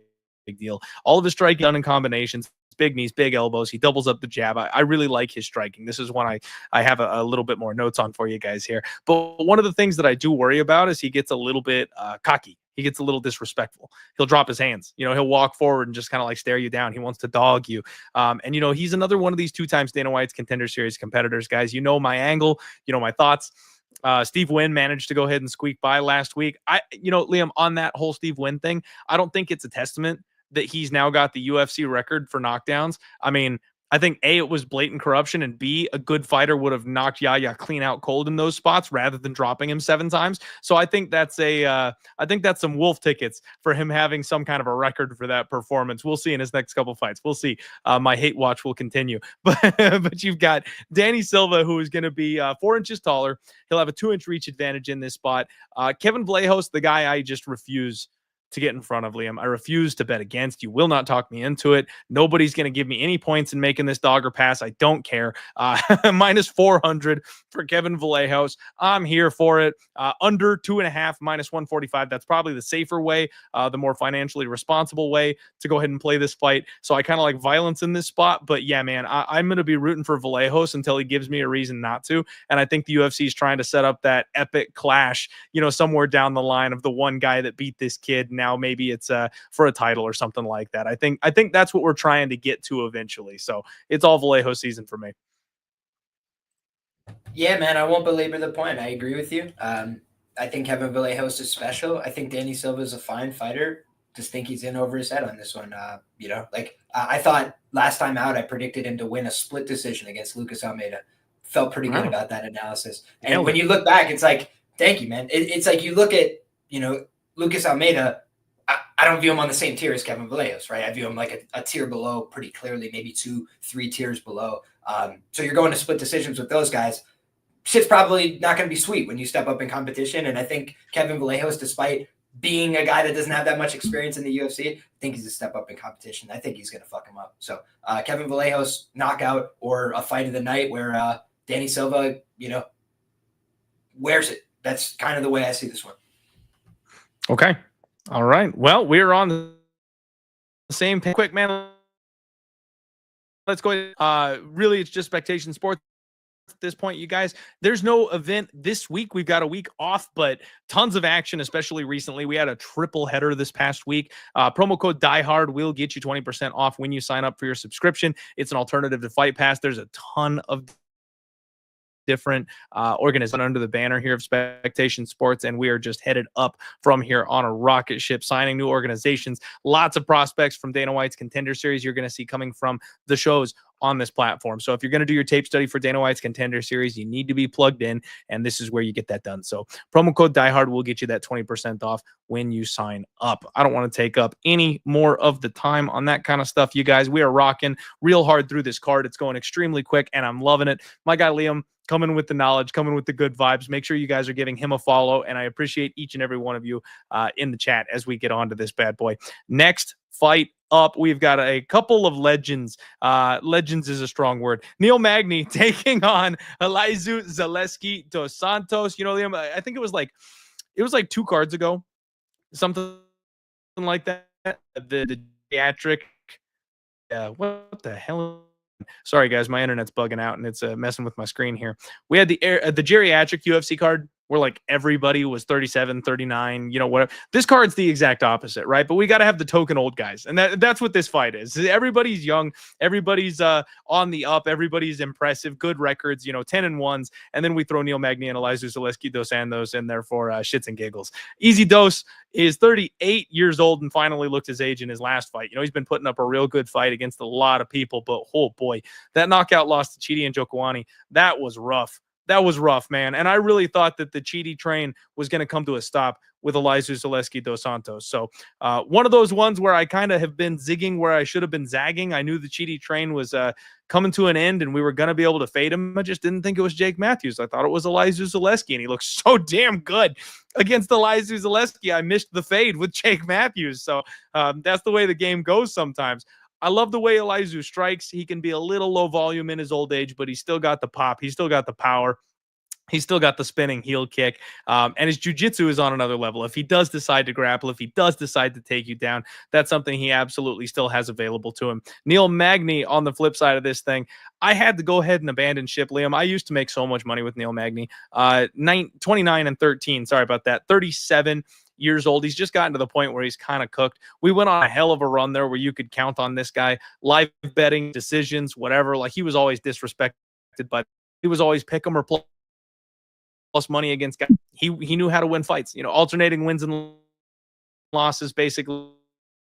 deal. All of his striking done in combinations, big knees, big elbows. He doubles up the jab. I really like his striking. This is one I have a little bit more notes on for you guys here. But one of the things that I do worry about is he gets a little bit cocky. He gets a little disrespectful. He'll drop his hands. He'll walk forward and just kind of stare you down. He wants to dog you. And he's another one of these 2 times Dana White's Contender Series competitors, guys. My angle, my thoughts. Steve Wynn managed to go ahead and squeak by last week. Liam, on that whole Steve Wynn thing, I don't think it's a testament that he's now got the UFC record for knockdowns. I mean, I think A, it was blatant corruption, and B, a good fighter would have knocked Yahya clean out cold in those spots rather than dropping him 7 times. So I think that's some wolf tickets for him having some kind of a record for that performance. We'll see in his next couple fights. We'll see. My hate watch will continue. But you've got Danny Silva, who is going to be 4 inches taller. He'll have a 2-inch reach advantage in this spot. Kevin Vallejos, the guy I just refuse to get in front of, Liam. I refuse to bet against. You will not talk me into it. Nobody's going to give me any points in making this dogger pass. I don't care. Minus 400 for Kevin Vallejos. I'm here for it. Under 2.5, minus 145. That's probably the safer way, the more financially responsible way to go ahead and play this fight. So I kind of like violence in this spot. But yeah, man, I'm going to be rooting for Vallejos until he gives me a reason not to. And I think the UFC is trying to set up that epic clash, somewhere down the line of the one guy that beat this kid. Now maybe it's for a title or something like that. I think that's what we're trying to get to eventually. So it's all Vallejos season for me. Yeah, man, I won't belabor the point. I agree with you. I think Kevin Vallejos is special. I think Danny Silva is a fine fighter. Just think he's in over his head on this one. I thought last time out, I predicted him to win a split decision against Lucas Almeida. Felt pretty good about that analysis. And when you look back, it's like, thank you, man. It's like you look at, Lucas Almeida. I don't view him on the same tier as Kevin Vallejos, right? I view him like a tier below pretty clearly, maybe 2-3 tiers below. So you're going to split decisions with those guys. Shit's probably not going to be sweet when you step up in competition. And I think Kevin Vallejos, despite being a guy that doesn't have that much experience in the UFC, I think he's a step up in competition. I think he's going to fuck him up. So Kevin Vallejos knockout or a fight of the night where Danny Silva, wears it. That's kind of the way I see this one. Okay. All right. Well, we're on the same page. Quick, man. Let's go. Really, it's just Spectation Sports at this point, you guys. There's no event this week. We've got a week off, but tons of action, especially recently. We had a triple header this past week. Promo code DieHard will get you 20% off when you sign up for your subscription. It's an alternative to Fight Pass. There's a ton of different organizations under the banner here of Spectation Sports, and we are just headed up from here on a rocket ship, signing new organizations. Lots of prospects from Dana White's Contender Series you're going to see coming from the shows on this platform. So if you're going to do your tape study for Dana White's Contender Series, you need to be plugged in, and this is where you get that done. So promo code DieHard will get you that 20% off when you sign up. I don't want to take up any more of the time on that kind of stuff, you guys. We are rocking real hard through this card. It's going extremely quick, and I'm loving it. My guy Liam, coming with the knowledge, coming with the good vibes. Make sure you guys are giving him a follow, and I appreciate each and every one of you in the chat as we get on to this bad boy. Next fight up, we've got a couple of legends. Legends is a strong word. Neil Magny taking on Elizeu Zaleski dos Santos. You know, Liam, I think it was like 2 cards ago, something like that. The geriatric. What the hell? Sorry, guys, my internet's bugging out and it's messing with my screen here. We had the geriatric UFC card where like everybody was 37, 39, you know, whatever. This card's the exact opposite, right? But we got to have the token old guys. And that's what this fight is. Everybody's young. Everybody's on the up. Everybody's impressive. Good records, 10-1s. And then we throw Neil Magny and Elizeu Zaleski dos Santos in there for shits and giggles. Easy Dose is 38 years old and finally looked his age in his last fight. He's been putting up a real good fight against a lot of people, but oh boy, that knockout loss to Chidi and Njokuani, that was rough. That was rough, man. And I really thought that the Chidi train was going to come to a stop with Elizeu Zaleski dos Santos. So one of those ones where I kind of have been zigging where I should have been zagging. I knew the Chidi train was coming to an end and we were going to be able to fade him. I just didn't think it was Jake Matthews. I thought it was Elizeu Zaleski, and he looks so damn good against Elizeu Zaleski. I missed the fade with Jake Matthews. So that's the way the game goes sometimes. I love the way Elizeu strikes. He can be a little low volume in his old age, but he's still got the pop. He's still got the power. He's still got the spinning heel kick, and his jiu-jitsu is on another level. If he does decide to grapple, if he does decide to take you down, that's something he absolutely still has available to him. Neil Magny, on the flip side of this thing, I had to go ahead and abandon ship, Liam. I used to make so much money with Neil Magny. 29-13, sorry about that, 37 years old. He's just gotten to the point where he's kind of cooked. We went on a hell of a run there where you could count on this guy. Live betting, decisions, whatever. Like, he was always disrespected, but he was always pick him or plus money against guys. He knew how to win fights. Alternating wins and losses basically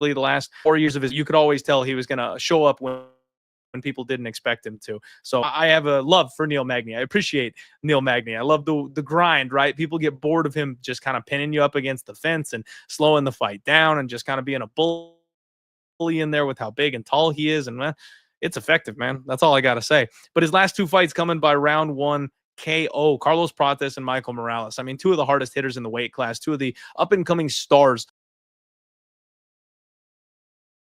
the last 4 years of his. You could always tell he was going to show up when people didn't expect him to. So I have a love for Neil Magny. I appreciate Neil Magny. I love the grind, right? People get bored of him just kind of pinning you up against the fence and slowing the fight down and just kind of being a bully in there with how big and tall he is. And it's effective, man. That's all I got to say. But his last 2 fights coming by round 1 KO. Carlos Prates and Michael Morales. I mean, 2 of the hardest hitters in the weight class, 2 of the up-and-coming stars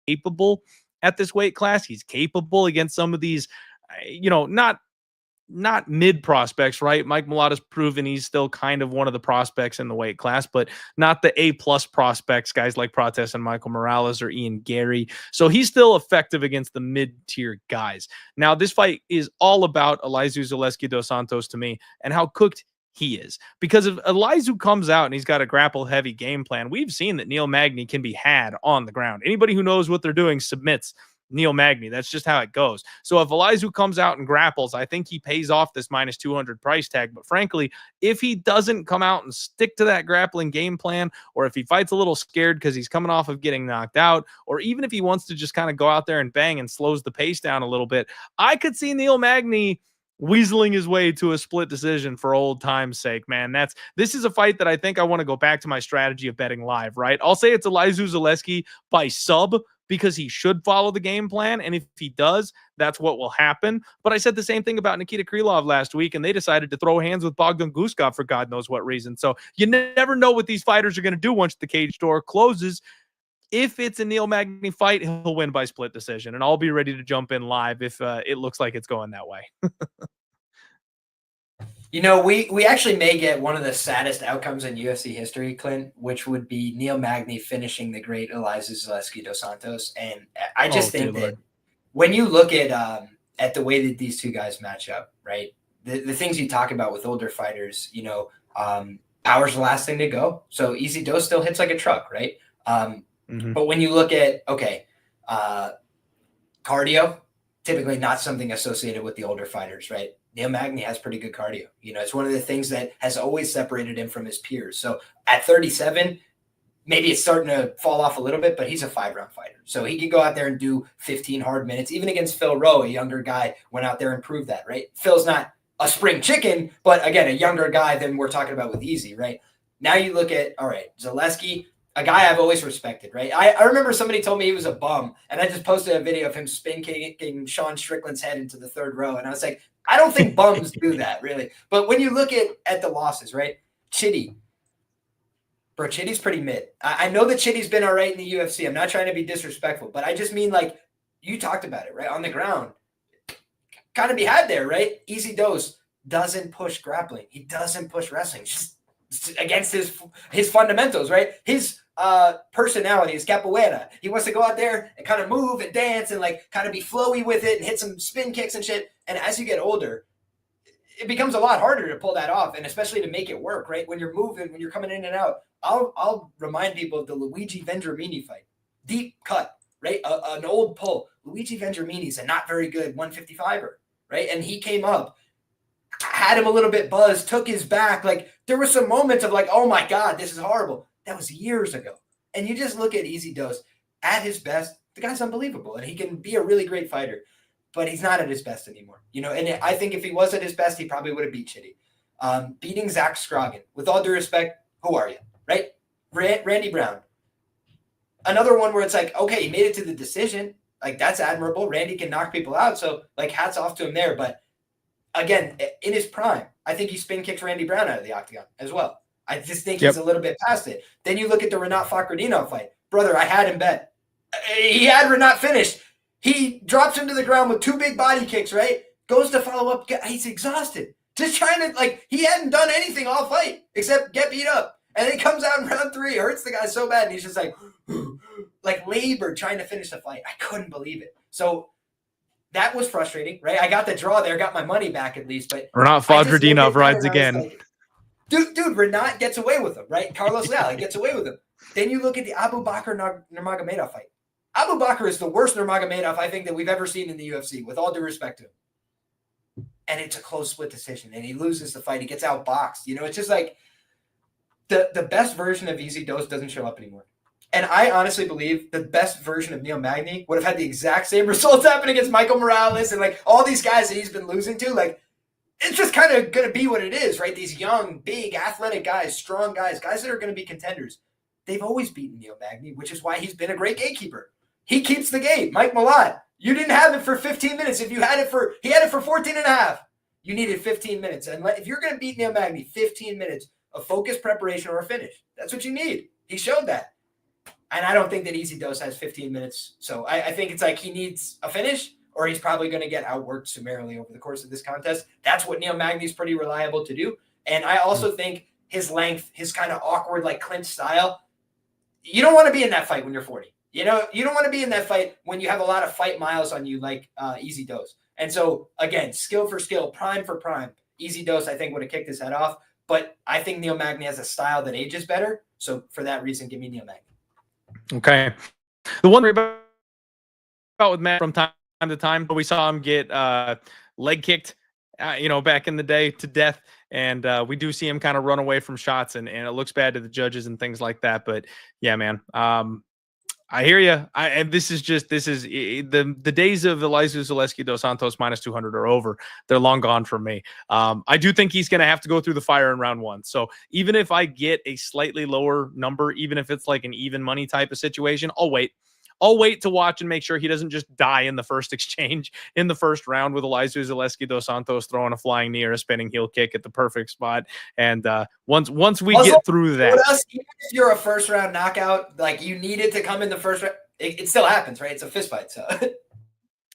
capable at this weight class. He's capable against some of these, not mid prospects, right? Mike Mulata's proven he's still kind of one of the prospects in the weight class, but not the A+ prospects, guys like Prates and Michael Morales or Ian Gary. So he's still effective against the mid-tier guys. Now, this fight is all about Elizeu Zaleski dos Santos to me and how cooked he is. Because if Elizeu comes out and he's got a grapple-heavy game plan, we've seen that Neil Magny can be had on the ground. Anybody who knows what they're doing submits Neil Magny. That's just how it goes. So if Elizeu comes out and grapples, I think he pays off this -200 price tag. But frankly, if he doesn't come out and stick to that grappling game plan, or if he fights a little scared because he's coming off of getting knocked out, or even if he wants to just kind of go out there and bang and slows the pace down a little bit, I could see Neil Magny weaseling his way to a split decision for old time's sake, man. This is a fight that I think I want to go back to my strategy of betting live, right? I'll say it's Elizeu Zaleski by sub, because he should follow the game plan. And if he does, that's what will happen. But I said the same thing about Nikita Krylov last week, and they decided to throw hands with Bogdan Guskov for God knows what reason. So you never know what these fighters are going to do once the cage door closes. If it's a Neil Magny fight, he'll win by split decision, and I'll be ready to jump in live if it looks like it's going that way. You know, we actually may get one of the saddest outcomes in UFC history, Clint, which would be Neil Magny finishing the great Elizeu Zaleski dos Santos. And I just think that when you look at the way that these two guys match up, right? The things you talk about with older fighters, you know, power's the last thing to go. So Easy Dose still hits like a truck, right? But when you look at, cardio, typically not something associated with the older fighters, right? Neil Magny has pretty good cardio. You know, it's one of the things that has always separated him from his peers. So at 37, maybe it's starting to fall off a little bit, but he's a 5-round fighter. So he could go out there and do 15 hard minutes. Even against Phil Rowe, a younger guy, went out there and proved that, right? Phil's not a spring chicken, but again, a younger guy than we're talking about with Easy, right? Now you look at, all right, Zaleski, a guy I've always respected, right? I remember somebody told me he was a bum, and I just posted a video of him spin kicking Sean Strickland's head into the third row, and I was like, I don't think bums do that, really. But when you look at the losses, right? Chitty. Bro, Chitty's pretty mid. I know that Chitty's been all right in the UFC. I'm not trying to be disrespectful, but I just mean, like, you talked about it, right? On the ground. Kind of be had there, right? Easy Dose doesn't push grappling. He doesn't push wrestling. Just against his fundamentals, right? His personality is capoeira. He wants to go out there and kind of move and dance and like kind of be flowy with it and hit some spin kicks and shit. And as you get older, it becomes a lot harder to pull that off, and especially to make it work, right? When you're moving, when you're coming in and out. I'll remind people of the Luigi Vendramini fight. Deep cut, right? An old pull. Luigi Vendramini's a not very good 155er, right? And he came up, had him a little bit buzzed, took his back. Like, there were some moments of like, oh my God, this is horrible. That was years ago. And you just look at Easy Dose at his best. The guy's unbelievable, and he can be a really great fighter, but he's not at his best anymore. You know, and I think if he was at his best, he probably would have beat Chitty. Beating Zach Scroggin, with all due respect, who are you, right? Randy Brown. Another one where it's like, okay, he made it to the decision. Like, that's admirable. Randy can knock people out. So, like, hats off to him there. But again, in his prime, I think he spin kicked Randy Brown out of the octagon as well. I just think he's a little bit past it. Then you look at the Renat Fakhretdinov fight. Brother, I had him bet. He had Renat finished. He drops him to the ground with 2 big body kicks, right? Goes to follow up. He's exhausted. Just trying to, like, he hadn't done anything all fight except get beat up. And then he comes out in round 3, hurts the guy so bad, and he's just like labored trying to finish the fight. I couldn't believe it. So that was frustrating, right? I got the draw there, got my money back at least. But Renat Fakhretdinov rides again. Like, dude, Renat gets away with him, right? Carlos Leal gets away with him. Then you look at the Abu Bakr Nurmagomedov fight. Abu Bakr is the worst Nurmagomedov I think that we've ever seen in the UFC, with all due respect to him. And it's a close split decision, and he loses the fight. He gets outboxed. You know, it's just like the best version of Easy Dose doesn't show up anymore. And I honestly believe the best version of Neil Magny would have had the exact same results happen against Michael Morales and like all these guys that he's been losing to. Like, it's just kind of going to be what it is, right? These young, big, athletic guys, strong guys that are going to be contenders. They've always beaten Neil Magny, which is why he's been a great gatekeeper. He keeps the gate. Mike Malott, you didn't have it for 15 minutes. If you had it he had it for 14 and a half. You needed 15 minutes. And if you're going to beat Neil Magny, 15 minutes of focused preparation or a finish. That's what you need. He showed that. And I don't think that Easy Dose has 15 minutes. So I think it's like he needs a finish, or he's probably going to get outworked summarily over the course of this contest. That's what Neil Magny is pretty reliable to do. And I also think his length, his kind of awkward, like Clint style, you don't want to be in that fight when you're 40. You know, you don't want to be in that fight when you have a lot of fight miles on you, like Easy Dose. And so, again, skill for skill, prime for prime. Easy Dose, I think, would have kicked his head off. But I think Neil Magny has a style that ages better. So for that reason, give me Neil Magny. Okay. The one about with Matt from time to time, we saw him get leg kicked, back in the day to death. And we do see him kind of run away from shots, and it looks bad to the judges and things like that. But yeah, man, I hear you. This is the days of Elizeu Zaleski dos Santos minus 200 are over. They're long gone for me. I do think he's going to have to go through the fire in round 1. So even if I get a slightly lower number, even if it's like an even money type of situation, I'll wait. I'll wait to watch and make sure he doesn't just die in the first exchange in the first round with Elizeu Zaleski dos Santos throwing a flying knee or a spinning heel kick at the perfect spot. And once we get through that, even if you're a first round knockout, like you needed to come in the first round, it still happens, right? It's a fist fight. So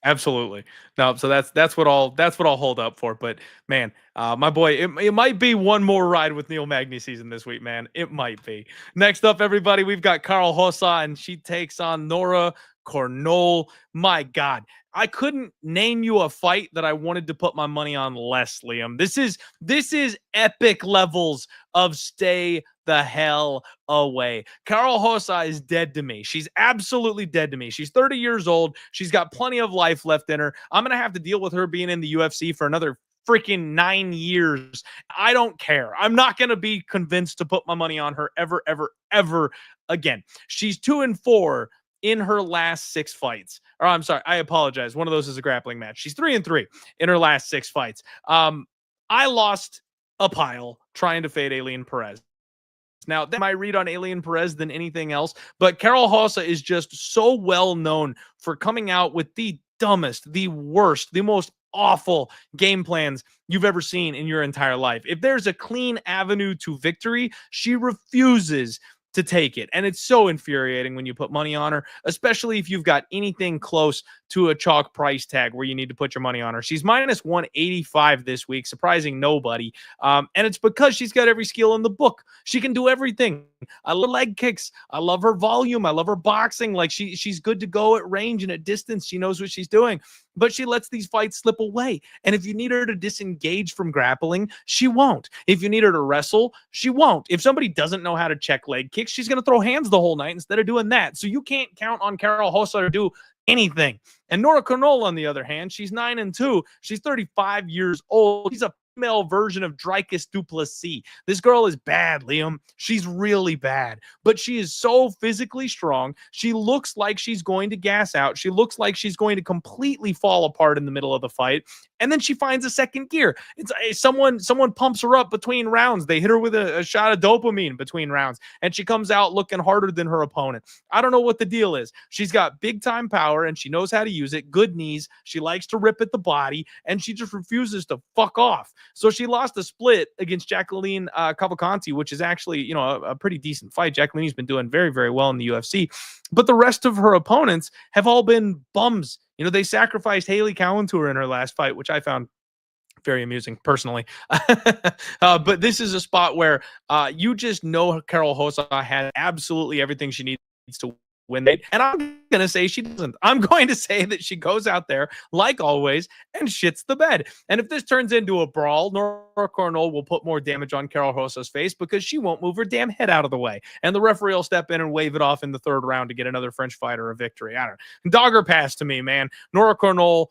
Absolutely. No, so that's what I'll hold up for. But man, my boy, it might be one more ride with Neil Magny season this week, man. It might be. Next up, everybody, we've got Karol Rosa, and she takes on Nora Cornolle. My God, I couldn't name you a fight that I wanted to put my money on less, Liam. This is epic levels of stay the hell away. Karol Rosa is dead to me. She's absolutely dead to me. She's 30 years old. She's got plenty of life left in her. I'm going to have to deal with her being in the UFC for another freaking 9 years. I don't care. I'm not going to be convinced to put my money on her ever again. She's 2-4 in her last 6 fights. Or I'm sorry, I apologize. One of those is a grappling match. She's 3-3 in her last 6 fights. I lost a pile trying to fade Ailin Perez. Now, that might read on Ailin Perez than anything else, but Karol Rosa is just so well known for coming out with the dumbest, the worst, the most awful game plans you've ever seen in your entire life. If there's a clean avenue to victory, she refuses to take it. And it's so infuriating when you put money on her, especially if you've got anything close to a chalk price tag where you need to put your money on her. She's minus 185 this week, surprising nobody. And it's because she's got every skill in the book. She can do everything. I love leg kicks. I love her volume. I love her boxing. Like she's good to go at range and at distance. She knows what she's doing, but she lets these fights slip away. And if you need her to disengage from grappling, she won't. If you need her to wrestle, she won't. If somebody doesn't know how to check leg kicks, she's going to throw hands the whole night instead of doing that. So you can't count on Karol Rosa to do anything. And Nora Cornolle, on the other hand, she's 9-2. She's 35 years old. She's a female version of Dricus Duplessis. This girl is bad, Liam. She's really bad, but she is so physically strong. She looks like she's going to gas out. She looks like she's going to completely fall apart in the middle of the fight. And then she finds a second gear. It's someone pumps her up between rounds. They hit her with a shot of dopamine between rounds, and she comes out looking harder than her opponent. I don't know what the deal is. She's got big time power, and she knows how to use it. Good knees. She likes to rip at the body, and she just refuses to fuck off. So she lost a split against Jacqueline Cavalcanti, which is actually, a pretty decent fight. Jacqueline's been doing very, very well in the UFC, but the rest of her opponents have all been bums. They sacrificed Haley Cowan to her in her last fight, which I found very amusing personally. But this is a spot where you just know Karol Rosa has absolutely everything she needs to win it. And I'm going to say she doesn't. I'm going to say that she goes out there, like always, and shits the bed. And if this turns into a brawl, Nora Cornolle will put more damage on Karol Rosa's face because she won't move her damn head out of the way. And the referee will step in and wave it off in the 3rd round to get another French fighter a victory. I don't know. Dogger pass to me, man. Nora Cornolle,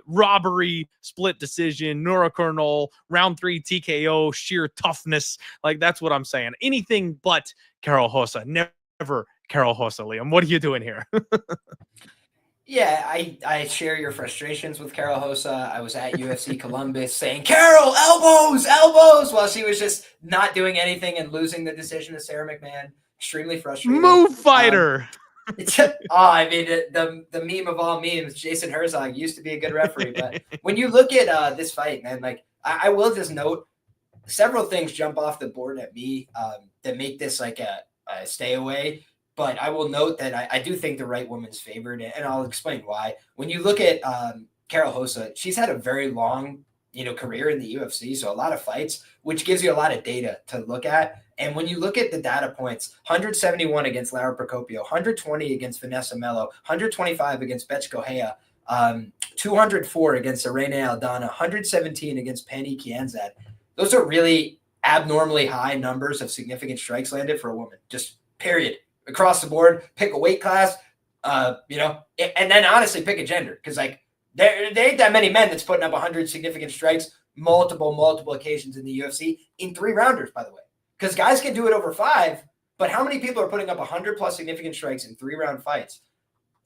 robbery, split decision. Nora Cornolle, round 3 TKO, sheer toughness. Like, that's what I'm saying. Anything but Karol Rosa. Never Karol Rosa, Liam. What are you doing here? Yeah, I share your frustrations with Karol Rosa. I was at UFC Columbus saying, Karol, elbows, while she was just not doing anything and losing the decision to Sarah McMahon. Extremely frustrating. Move fighter. The meme of all memes, Jason Herzog used to be a good referee. But when you look at this fight, man, like I will just note several things jump off the board at me that make this like a stay away. But I will note that I do think the right woman's favored, and I'll explain why. When you look at Karol Rosa, she's had a very long, career in the UFC, so a lot of fights, which gives you a lot of data to look at. And when you look at the data points, 171 against Lara Procopio, 120 against Vanessa Mello, 125 against Betch Correia, 204 against Irene Aldana, 117 against Penny Kianzad. Those are really abnormally high numbers of significant strikes landed for a woman, just period. Across the board, pick a weight class, and then honestly pick a gender. Because like there ain't that many men that's putting up 100 significant strikes multiple occasions in the UFC in 3 rounders, by the way. Because guys can do it over 5, but how many people are putting up 100 plus significant strikes in 3-round fights?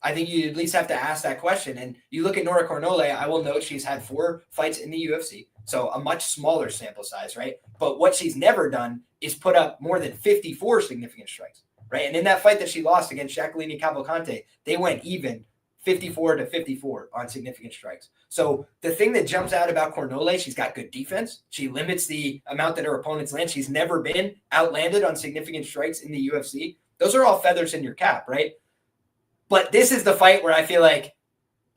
I think you at least have to ask that question. And you look at Nora Cornolle, I will note she's had 4 fights in the UFC, so a much smaller sample size, right? But what she's never done is put up more than 54 significant strikes. Right. And in that fight that she lost against Jacqueline Cavalcanti, they went even 54-54 on significant strikes. So the thing that jumps out about Cornolle, she's got good defense. She limits the amount that her opponents land. She's never been outlanded on significant strikes in the UFC. Those are all feathers in your cap, right? But this is the fight where I feel like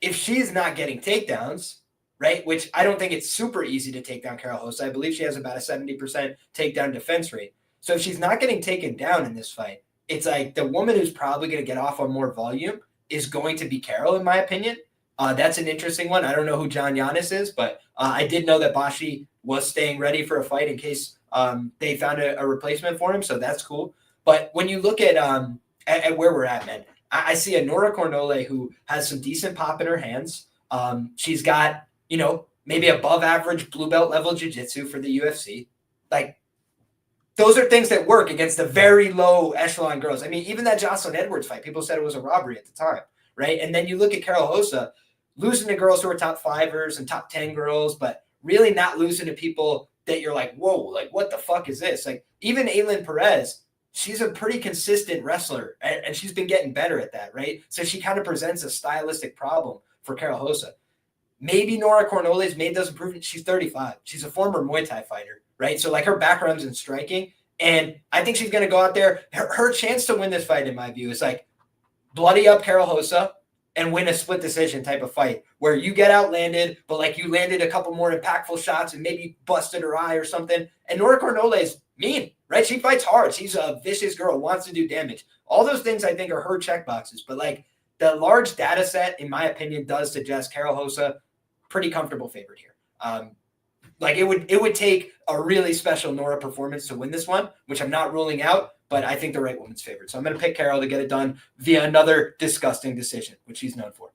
if she's not getting takedowns, right, which I don't think it's super easy to take down Karol Rosa. I believe she has about a 70% takedown defense rate. So if she's not getting taken down in this fight, it's like the woman who's probably going to get off on more volume is going to be Karol, in my opinion. That's an interesting one. I don't know who John Giannis is, but I did know that Bashi was staying ready for a fight in case they found a replacement for him. So that's cool. But when you look at where we're at, man, I see a Nora Cornolle who has some decent pop in her hands. She's got, maybe above average blue belt level jiu-jitsu for the UFC. Like, those are things that work against the very low echelon girls. I mean, even that Jocelyn Edwards fight, people said it was a robbery at the time, right? And then you look at Karol Rosa, losing to girls who are top 5ers and top 10 girls, but really not losing to people that you're like, whoa, like, what the fuck is this? Like, even Aylin Perez, she's a pretty consistent wrestler, and she's been getting better at that, right? So she kind of presents a stylistic problem for Karol Rosa. Maybe Nora Cornolle's made those improvements. She's 35. She's a former Muay Thai fighter, right? So, like, her background's in striking, and I think she's going to go out there. Her chance to win this fight, in my view, is like bloody up Karol Rosa and win a split decision type of fight where you get outlanded, but like you landed a couple more impactful shots and maybe busted her eye or something. And Nora Cornolle is mean, right? She fights hard. She's a vicious girl, wants to do damage. All those things I think are her check boxes. But like the large data set, in my opinion, does suggest Karol Rosa pretty comfortable favorite here. Like it would take a really special Nora performance to win this one, which I'm not ruling out, but I think the right woman's favorite. So I'm going to pick Karol to get it done via another disgusting decision, which he's known for.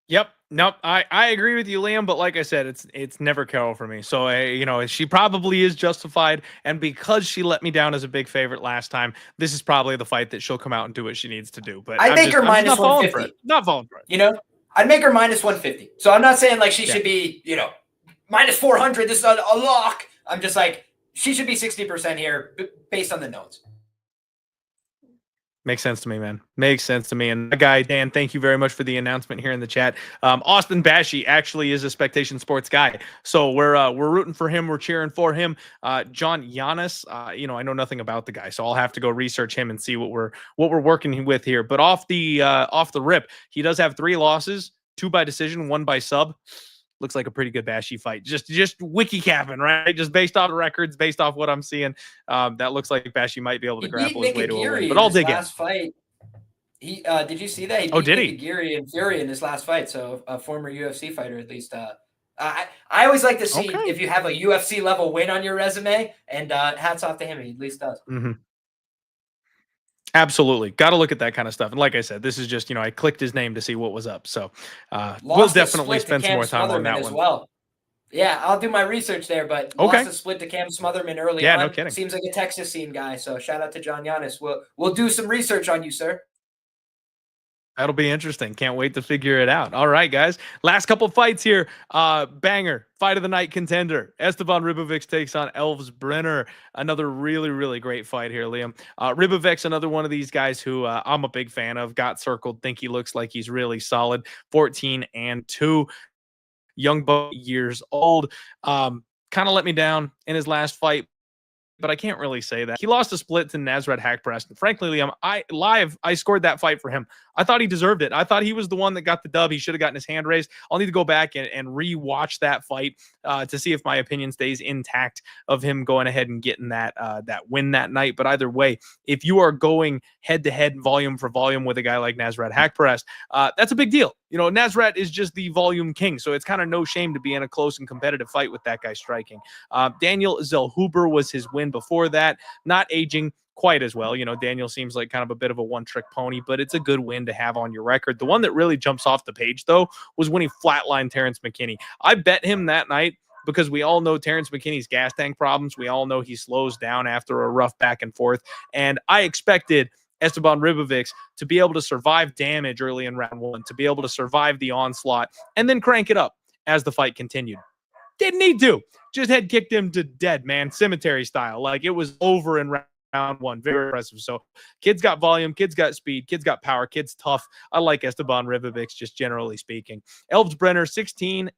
Yep. Nope. I agree with you, Liam, but like I said, it's never Karol for me. So, she probably is justified. And because she let me down as a big favorite last time, this is probably the fight that she'll come out and do what she needs to do. But I make her minus 150. Not falling for it. I'd make her minus 150. So I'm not saying like she should be, minus 400. This is a lock. I'm just like, she should be 60% here based on the notes. Makes sense to me, man. Makes sense to me. And that guy, Dan, thank you very much for the announcement here in the chat. Austin Bashi actually is a Spectation Sports guy. So we're rooting for him. We're cheering for him. John Giannis, I know nothing about the guy, so I'll have to go research him and see what we're working with here. But off the rip, he does have 3 losses, 2 by decision, 1 by sub. Looks like a pretty good Bashi fight. Just wiki capping, right? Just based off the records, based off what I'm seeing. That looks like Bashi might be able to grapple his way to a win. But I'll dig in. Fight. He did you see that? He did he? Giri and Fury in his last fight. So a former UFC fighter, at least. I always like to see if you have a UFC level win on your resume, and hats off to him. He at least does. Mm-hmm. Absolutely. Got to look at that kind of stuff. And like I said, this is just, I clicked his name to see what was up. So we'll definitely spend some more time on that one. Well. Yeah, I'll do my research there, but lost a split to Cam Smotherman early on. Yeah, no kidding. Seems like a Texas scene guy. So shout out to John Giannis. We'll do some research on you, sir. That'll be interesting. Can't wait to figure it out. All right, guys. Last couple fights here. Banger. Fight of the night contender. Esteban Ribovics takes on Elves Brener. Another really, really great fight here, Liam. Ribovics, another one of these guys who I'm a big fan of. Got circled. Think he looks like he's really solid. 14-2. Young buck, years old. Kind of let me down in his last fight, but I can't really say that. He lost a split to Nasrat Haqparast. And frankly, Liam, I scored that fight for him. I thought he deserved it. I thought he was the one that got the dub. He should have gotten his hand raised. I'll need to go back and re-watch that fight to see if my opinion stays intact of him going ahead and getting that win that night. But either way, if you are going head-to-head, volume for volume with a guy like Nasrat Haqparast, that's a big deal. Nasrat is just the volume king, so it's kind of no shame to be in a close and competitive fight with that guy striking. Daniel Zellhuber was his win before that, not aging quite as well. Daniel seems like kind of a bit of a one-trick pony, but it's a good win to have on your record. The one that really jumps off the page, though, was when he flatlined Terrence McKinney. I bet him that night because we all know Terrence McKinney's gas tank problems. We all know he slows down after a rough back and forth, and I expected Esteban Ribovics to be able to survive damage early in round 1, to be able to survive the onslaught, and then crank it up as the fight continued. Didn't need to. Just had kicked him to dead, man. Cemetery style. Like, it was over in round 1. Very impressive. So kids got volume, kids got speed, kids got power, kids tough. I like Esteban Ribovics, just generally speaking. Elves Brener,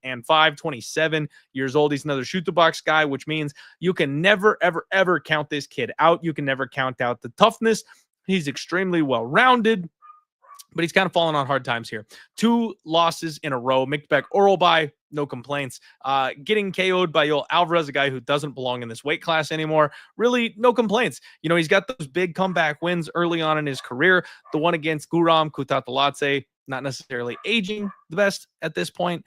16-5, 27 years old. He's another shoot the box guy, which means you can never, ever, ever count this kid out. You can never count out the toughness. He's extremely well-rounded. but he's kind of fallen on hard times here. 2 losses in a row. Mick oral by, no complaints. Getting KO'd by Yoel Alvarez, a guy who doesn't belong in this weight class anymore. Really, no complaints. You know, he's got those big comeback wins early on in his career. The one against Guram Kutateladze, not necessarily aging the best at this point.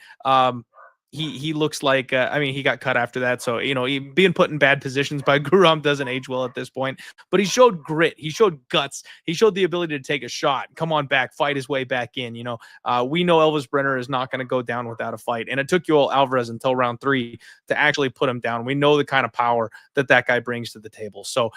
He looks like, I mean, he got cut after that. So, you know, being put in bad positions by Guram doesn't age well at this point. But he showed grit. He showed guts. He showed the ability to take a shot, come on back, fight his way back in. You know, we know Elvis Brener is not going to go down without a fight. And it took Yoel Alvarez until round 3 to actually put him down. We know the kind of power that guy brings to the table. So,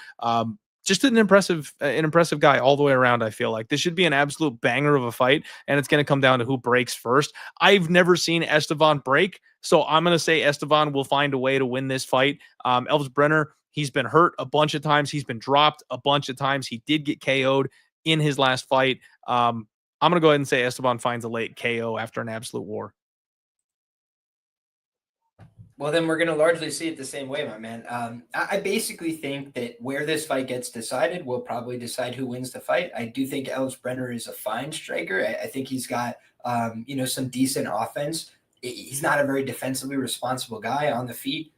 just an impressive guy all the way around. I feel like this should be an absolute banger of a fight, and it's going to come down to who breaks first. I've never seen Estevan break, so I'm going to say Estevan will find a way to win this fight. Elves Brener, he's been hurt a bunch of times. He's been dropped a bunch of times. He did get KO'd in his last fight. I'm going to go ahead and say Estevan finds a late KO after an absolute war. Well, then we're going to largely see it the same way, my man. I basically think that where this fight gets decided will probably decide who wins the fight. I do think Elves Brener is a fine striker. I think he's got, you know, some decent offense. He's not a very defensively responsible guy on the feet.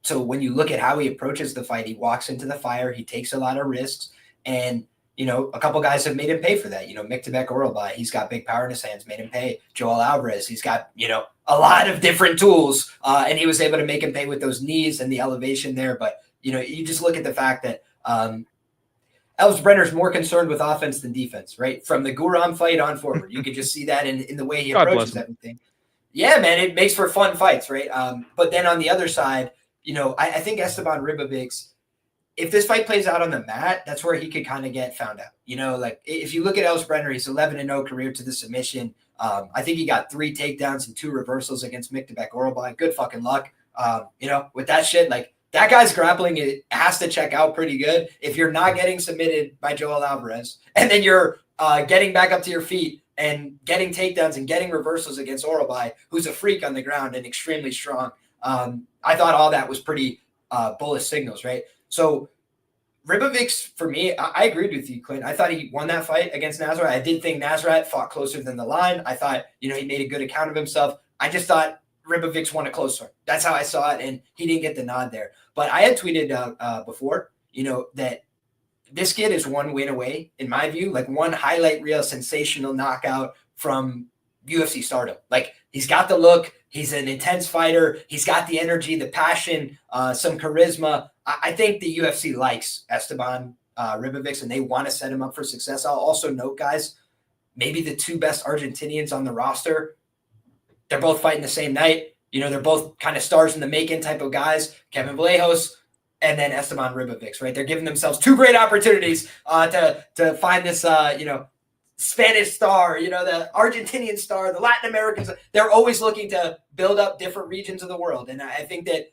So when you look at how he approaches the fight, he walks into the fire, he takes a lot of risks, and you know, a couple guys have made him pay for that. You know, Mick Oralby, he's got big power in his hands, made him pay. Yoel Alvarez, he's got, you know, a lot of different tools, and he was able to make him pay with those knees and the elevation there. But, you know, you just look at the fact that Elves Brenner's more concerned with offense than defense, right? From the Guram fight on forward. You could just see that in the way he approaches everything. Yeah, man, it makes for fun fights, right? But then on the other side, you know, I think Esteban Ribovics, if this fight plays out on the mat, that's where he could kind of get found out. You know, like if you look at Elves Brener, he's 11-0 career to the submission. I think he got 3 takedowns and 2 reversals against Mick Oralby. Good fucking luck. You know, with that shit, like that guy's grappling, it has to check out pretty good. If you're not getting submitted by Yoel Alvarez and then you're getting back up to your feet and getting takedowns and getting reversals against Oralby, who's a freak on the ground and extremely strong. I thought all that was pretty bullish signals, right? So Ribovics, for me, I agreed with you, Clint. I thought he won that fight against Nasrat. I did think Nasrat fought closer than the line. I thought, you know, he made a good account of himself. I just thought Ribovics won a close one. That's how I saw it, and he didn't get the nod there. But I had tweeted before, you know, that this kid is one win away, in my view, like one highlight reel sensational knockout from UFC stardom. Like, he's got the look. He's an intense fighter. He's got the energy, the passion, some charisma. I think the UFC likes Esteban Ribovics, and they want to set him up for success. I'll also note, guys, maybe the 2 best Argentinians on the roster, they're both fighting the same night. You know, they're both kind of stars in the making type of guys. Kevin Vallejos and then Esteban Ribovics, right? They're giving themselves 2 great opportunities to find this, you know, Spanish star, you know, the Argentinian star, the Latin Americans. They're always looking to build up different regions of the world. And I think that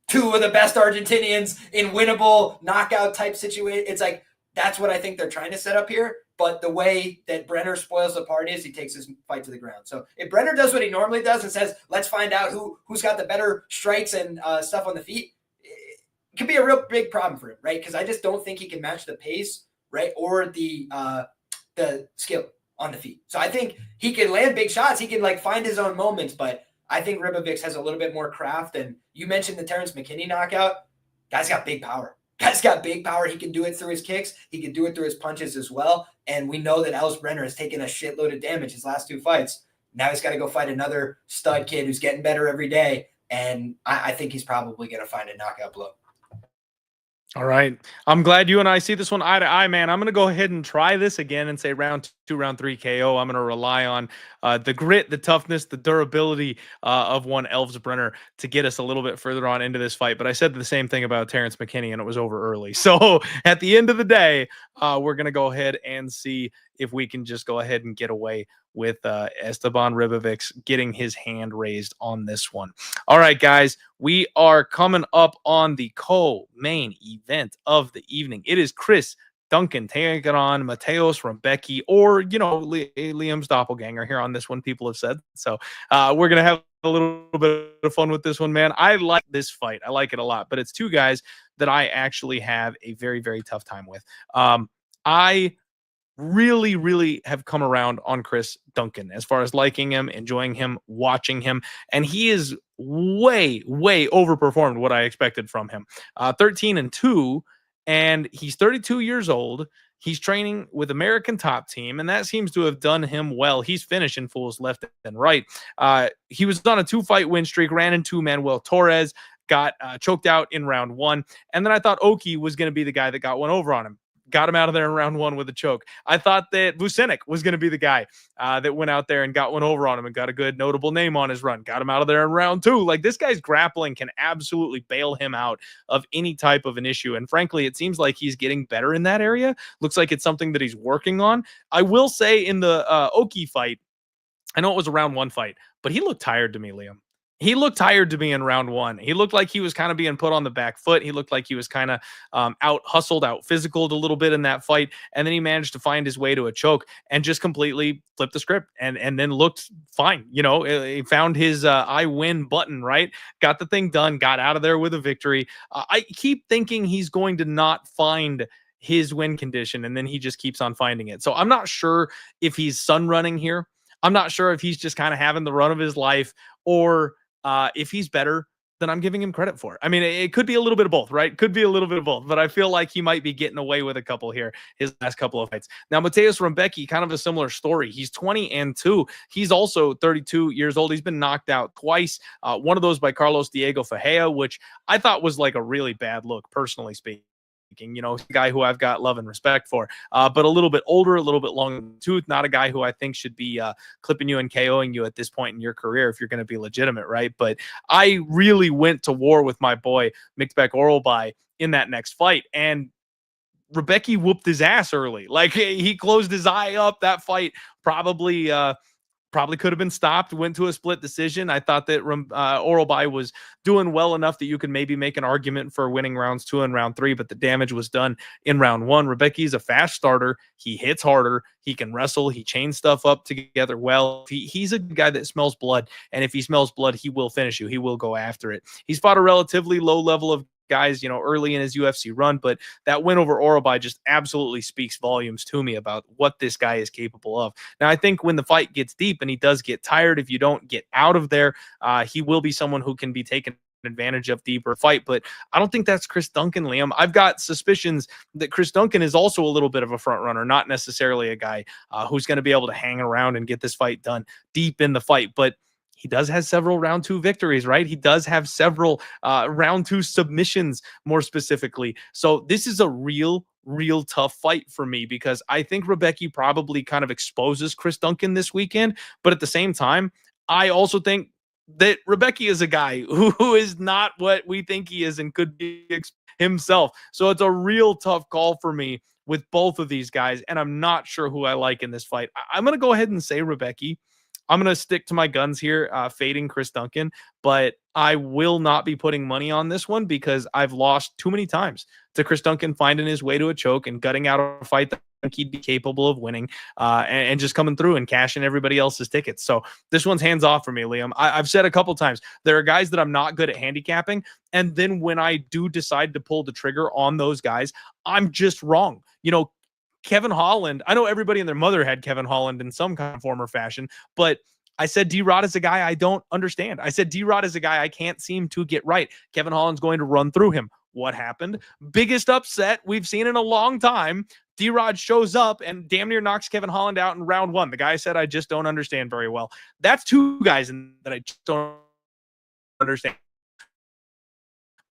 2 of the best Argentinians in winnable knockout type situation, it's like, that's what I think they're trying to set up here. But the way that Brener spoils the party is he takes his fight to the ground. So if Brener does what he normally does and says, let's find out who's got the better strikes and stuff on the feet, it could be a real big problem for him, right? Because I just don't think he can match the pace, right? Or the skill on the feet. So I think he can land big shots. He can like find his own moments, but I think Ribovics has a little bit more craft. And you mentioned the Terrence McKinney knockout. Guy's got big power. Guy's got big power. He can do it through his kicks. He can do it through his punches as well. And we know that Elves Brener has taken a shitload of damage his last 2 fights. Now he's got to go fight another stud kid who's getting better every day. And I think he's probably going to find a knockout blow. All right. I'm glad you and I see this one eye to eye, man. I'm going to go ahead and try this again and say round 2, round 3 KO. I'm going to rely on the grit, the toughness, the durability of one Elves Brener to get us a little bit further on into this fight. But I said the same thing about Terrence McKinney, and it was over early. So at the end of the day, we're going to go ahead and see if we can just go ahead and get away with Esteban Ribovics getting his hand raised on this one. All right, guys, we are coming up on the co-main event of the evening. It is Chris Duncan taking on Mateusz Rębecki, or, you know, Liam's doppelganger here on this one, people have said. So we're going to have a little bit of fun with this one, man. I like this fight. I like it a lot, but it's 2 guys that I actually have a very, very tough time with. really, really have come around on Chris Duncan as far as liking him, enjoying him, watching him. And he is way, way overperformed what I expected from him. 13-2, and he's 32 years old. He's training with American Top Team, and that seems to have done him well. He's finishing fools left and right. He was on a 2-fight win streak, ran into Manuel Torres, got choked out in round 1. And then I thought Oki was going to be the guy that got one over on him. Got him out of there in round 1 with a choke. I thought that Vucenic was going to be the guy that went out there and got one over on him and got a good notable name on his run. Got him out of there in round 2. Like, this guy's grappling can absolutely bail him out of any type of an issue. And frankly, it seems like he's getting better in that area. Looks like it's something that he's working on. I will say in the Oki fight, I know it was a round 1 fight, but he looked tired to me, Liam. He looked tired to me in round 1. He looked like he was kind of being put on the back foot. He looked like he was kind of out hustled, out physicaled a little bit in that fight. And then he managed to find his way to a choke and just completely flipped the script and then looked fine. You know, he found his I win button, right? Got the thing done, got out of there with a victory. I keep thinking he's going to not find his win condition, and then he just keeps on finding it. So I'm not sure if he's sun running here. I'm not sure if he's just kind of having the run of his life, or if he's better than I'm giving him credit for. I mean, it could be a little bit of both, right? Could be a little bit of both, but I feel like he might be getting away with a couple here his last couple of fights. Now, Mateusz Rębecki, kind of a similar story. He's 20-2. He's also 32 years old. He's been knocked out twice. One of those by Carlos Diego Ferreira, which I thought was like a really bad look, personally speaking. You know, a guy who I've got love and respect for, but a little bit older, a little bit long in the tooth, not a guy who I think should be clipping you and KOing you at this point in your career if you're going to be legitimate, right? But I really went to war with my boy Mikbek Orolbai in that next fight, and Rębecki whooped his ass early. Like, he closed his eye up. That fight probably could have been stopped, went to a split decision. I thought that Orolbai was doing well enough that you could maybe make an argument for winning rounds 2 and round 3, but the damage was done in round 1. Rębecki's a fast starter. He hits harder. He can wrestle. He chains stuff up together well. He's a guy that smells blood, and if he smells blood, he will finish you. He will go after it. He's fought a relatively low level of guys, you know, early in his UFC run, but that win over Orolbai just absolutely speaks volumes to me about what this guy is capable of. Now, I think when the fight gets deep and he does get tired, if you don't get out of there, he will be someone who can be taken advantage of deeper fight, but I don't think that's Chris Duncan, Liam. I've got suspicions that Chris Duncan is also a little bit of a front runner, not necessarily a guy who's going to be able to hang around and get this fight done deep in the fight, but he does have several round 2 victories, right? He does have several round 2 submissions, more specifically. So this is a real tough fight for me, because I think Rębecki probably kind of exposes Chris Duncan this weekend. But at the same time, I also think that Rębecki is a guy who is not what we think he is and could be himself. So it's a real tough call for me with both of these guys, and I'm not sure who I like in this fight. I'm going to go ahead and say Rębecki. I'm going to stick to my guns here, fading Chris Duncan, but I will not be putting money on this one because I've lost too many times to Chris Duncan finding his way to a choke and gutting out a fight that I think he'd be capable of winning, and just coming through and cashing everybody else's tickets. So this one's hands off for me, Liam. I've said a couple times, there are guys that I'm not good at handicapping, and then when I do decide to pull the trigger on those guys, I'm just wrong. You know, Kevin Holland, I know everybody and their mother had Kevin Holland in some kind of form or fashion, but I said D-Rod is a guy I don't understand. I said D-Rod is a guy I can't seem to get right. Kevin Holland's going to run through him. What happened? Biggest upset we've seen in a long time. D-Rod shows up and damn near knocks Kevin Holland out in round 1. The guy said, I just don't understand very well. That's 2 guys that I just don't understand.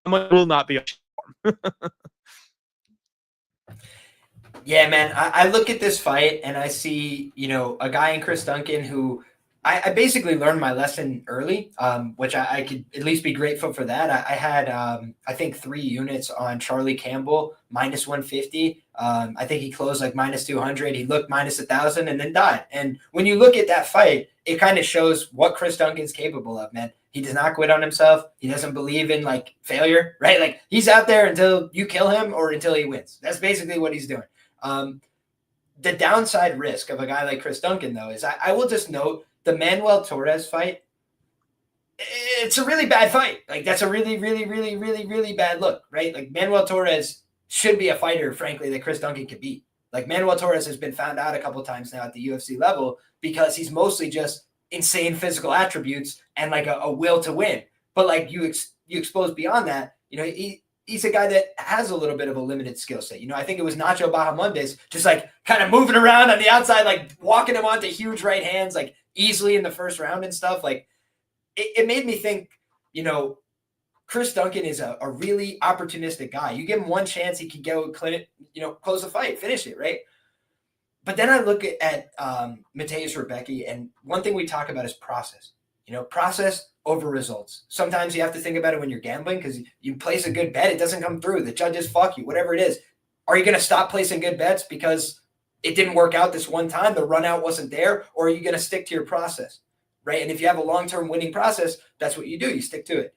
I will not be a Yeah, man, I look at this fight and I see, you know, a guy in Chris Duncan who I basically learned my lesson early, which I could at least be grateful for that. I had, I think, 3 units on Charlie Campbell, minus 150. I think he closed like minus 200. He looked minus 1,000 and then died. And when you look at that fight, it kind of shows what Chris Duncan's capable of, man. He does not quit on himself. He doesn't believe in like failure, right? Like he's out there until you kill him or until he wins. That's basically what he's doing. The downside risk of a guy like Chris Duncan, though, is I will just note the Manuel Torres fight. It's a really bad fight. Like that's a really, really, really bad look, right? Like Manuel Torres should be a fighter, frankly, that Chris Duncan could beat. Like Manuel Torres has been found out a couple times now at the UFC level because he's mostly just insane physical attributes and like a will to win. But like you expose beyond that, he's a guy that has a little bit of a limited skill set. I think it was Nacho Bahamondes just like kind of moving around on the outside, like walking him onto huge right hands, like easily in the first round and stuff. Like it made me think, Chris Duncan is a really opportunistic guy. You give him one chance, he can go close the fight, finish it, right? But then I look at Mateusz Rębecki, and one thing we talk about is process. Process over results. Sometimes you have to think about it when you're gambling because you place a good bet, it doesn't come through. The judges fuck you, whatever it is. Are you going to stop placing good bets because it didn't work out this one time, the run out wasn't there, or are you going to stick to your process, right? And if you have a long-term winning process, that's what you do. You stick to it.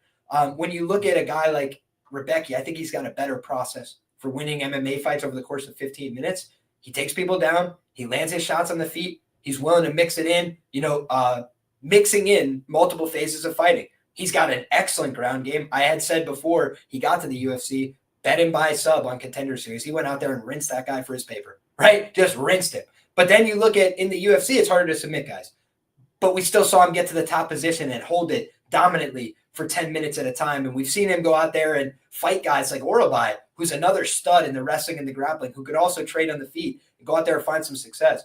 When you look at a guy like Rębecki, I think he's got a better process for winning MMA fights over the course of 15 minutes. He takes people down. He lands his shots on the feet. He's willing to mix it in, mixing in multiple phases of fighting. He's got an excellent ground game. I had said before he got to the UFC, bet him by sub on Contender Series. He went out there and rinsed that guy for his paper, right? Just rinsed him. But then you look at in the UFC, it's harder to submit guys. But we still saw him get to the top position and hold it dominantly for 10 minutes at a time. And we've seen him go out there and fight guys like Orobai, who's another stud in the wrestling and the grappling, who could also trade on the feet and go out there and find some success.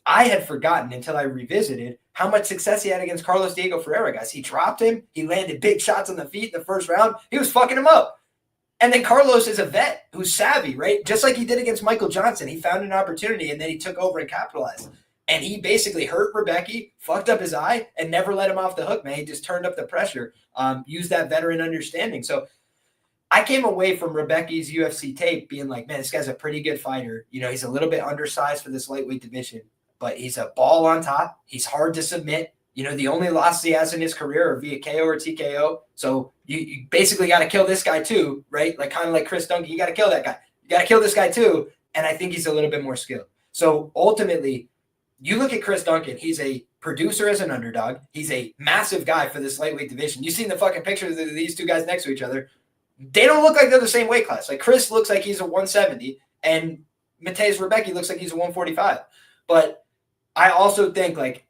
I had forgotten until I revisited how much success he had against Carlos Diego Ferreira, guys. He dropped him. He landed big shots on the feet in the first round. He was fucking him up. And then Carlos is a vet who's savvy, right? Just like he did against Michael Johnson. He found an opportunity and then he took over and capitalized. And he basically hurt Rębecki, fucked up his eye, and never let him off the hook, man. He just turned up the pressure, used that veteran understanding. So I came away from Rębecki's UFC tape being like, man, this guy's a pretty good fighter. He's a little bit undersized for this lightweight division, but he's a ball on top. He's hard to submit. The only losses he has in his career are via KO or TKO. So you basically got to kill this guy too, right? Like kind of like Chris Duncan, you got to kill that guy. You got to kill this guy too. And I think he's a little bit more skilled. So ultimately, you look at Chris Duncan, he's a producer as an underdog. He's a massive guy for this lightweight division. You've seen the fucking pictures of these two guys next to each other. They don't look like they're the same weight class. Like Chris looks like he's a 170 and Mateusz Rębecki looks like he's a 145. But I also think like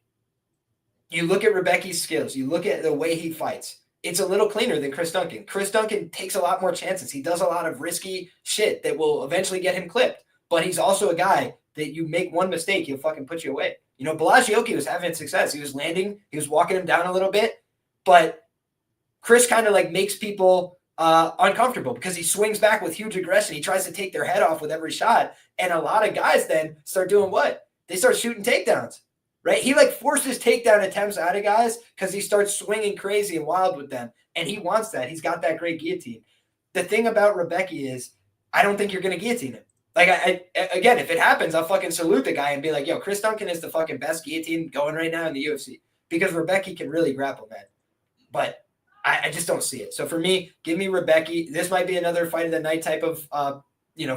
you look at Rębecki's skills, you look at the way he fights, it's a little cleaner than Chris Duncan. Chris Duncan takes a lot more chances. He does a lot of risky shit that will eventually get him clipped. But he's also a guy that you make one mistake, he'll fucking put you away. Bellagioki was having success. He was landing. He was walking him down a little bit. But Chris kind of like makes people uncomfortable because he swings back with huge aggression. He tries to take their head off with every shot. And a lot of guys then start doing what? They start shooting takedowns, right? He like forces takedown attempts out of guys because he starts swinging crazy and wild with them. And he wants that. He's got that great guillotine. The thing about Rębecki is I don't think you're going to guillotine him. Like, again, if it happens, I'll fucking salute the guy and be like, yo, Chris Duncan is the fucking best guillotine going right now in the UFC because Rębecki can really grapple, man. But I just don't see it. So for me, give me Rębecki. This might be another fight of the night type of,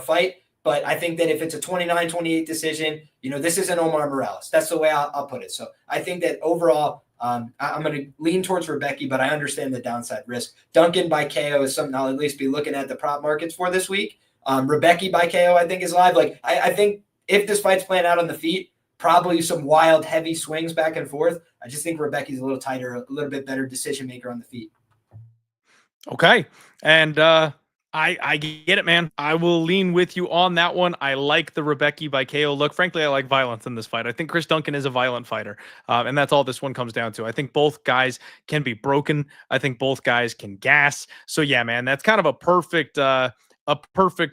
fight. But I think that if it's a 29-28 decision, this isn't Omar Morales. That's the way I'll put it. So I think that overall, I'm going to lean towards Rębecki, but I understand the downside risk. Duncan by KO is something I'll at least be looking at the prop markets for this week. Rębecki by KO, I think, is live. Like, I think if this fight's playing out on the feet, probably some wild, heavy swings back and forth. I just think Rębecki's a little tighter, a little bit better decision maker on the feet. Okay. And I get it, man. I will lean with you on that one. I like the Rębecki by KO look. Frankly, I like violence in this fight. I think Chris Duncan is a violent fighter. And that's all this one comes down to. I think both guys can be broken. I think both guys can gas. So yeah, man, that's kind of a perfect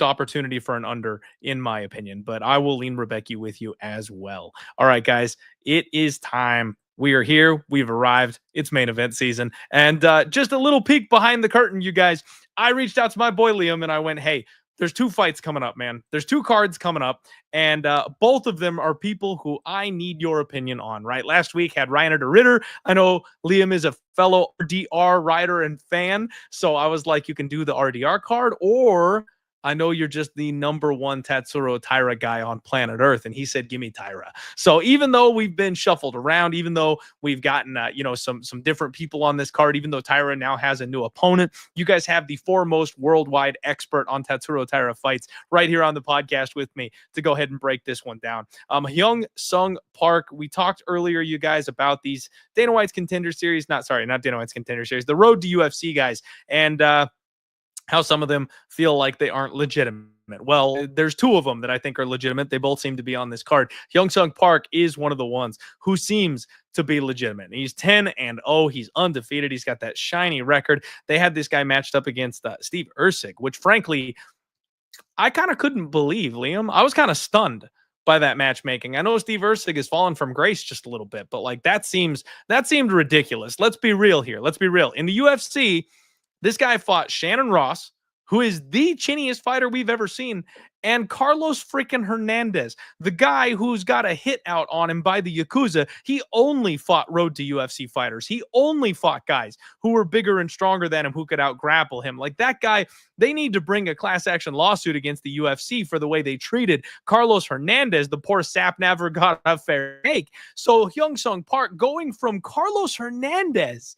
opportunity for an under, in my opinion. But I will lean Rębecki with you as well. All right, guys, it is time. We are here. We've arrived. It's main event season. And just a little peek behind the curtain, you guys. I reached out to my boy Liam and I went, hey, there's 2 fights coming up, man. There's 2 cards coming up. And both of them are people who I need your opinion on, right? Last week had Reiner de Ritter. I know Liam is a fellow RDR rider and fan. So I was like, you can do the RDR card, or I know you're just the number one Tatsuro Taira guy on planet Earth. And he said, give me Taira. So even though we've been shuffled around, even though we've gotten, some different people on this card, even though Taira now has a new opponent, you guys have the foremost worldwide expert on Tatsuro Taira fights right here on the podcast with me to go ahead and break this one down. Hyun-sung Park, we talked earlier, you guys, about these Dana White's Contender Series, not Dana White's Contender Series, the Road to UFC guys, and how some of them feel like they aren't legitimate. Well, there's two of them that I think are legitimate. They both seem to be on this card. Hyun-sung Park is one of the ones who seems to be legitimate. He's 10-0. He's undefeated. He's got that shiny record. They had this guy matched up against Steve Erceg, which frankly, I kind of couldn't believe, Liam. I was kind of stunned by that matchmaking. I know Steve Erceg has fallen from grace just a little bit, but like that seemed ridiculous. Let's be real here. Let's be real. In the UFC, this guy fought Shannon Ross, who is the chinniest fighter we've ever seen, and Carlos freaking Hernandez, the guy who's got a hit out on him by the Yakuza. He only fought Road to UFC fighters. He only fought guys who were bigger and stronger than him, who could out-grapple him. Like that guy, they need to bring a class action lawsuit against the UFC for the way they treated Carlos Hernandez. The poor sap never got a fair shake. So Hyun-sung Park going from Carlos Hernandez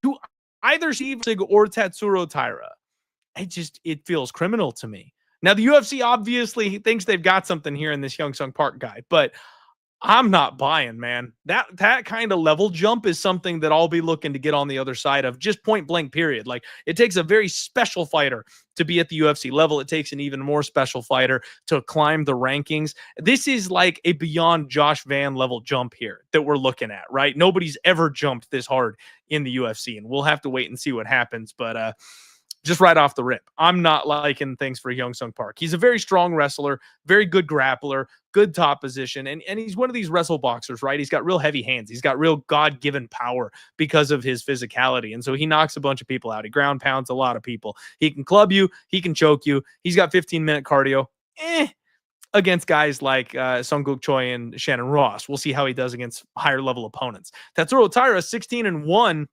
to either Steve or Tatsuro Taira, it feels criminal to me. Now, the UFC obviously thinks they've got something here in this Hyun-sung Park guy, but I'm not buying, man. That kind of level jump is something that I'll be looking to get on the other side of, just point blank, period. Like, it takes a very special fighter to be at the UFC level. It takes an even more special fighter to climb the rankings. This is like a beyond Josh Van level jump here that we're looking at, right? Nobody's ever jumped this hard in the UFC, and we'll have to wait and see what happens. But just right off the rip, I'm not liking things for Hyun-sung Park. He's a very strong wrestler, very good grappler, good top position, and he's one of these wrestle boxers, right? He's got real heavy hands. He's got real God-given power because of his physicality, and so he knocks a bunch of people out. He ground pounds a lot of people. He can club you. He can choke you. He's got 15-minute cardio. Against guys like Sunguk Choi and Shannon Ross. We'll see how he does against higher-level opponents. Tatsuro Taira, 16-1,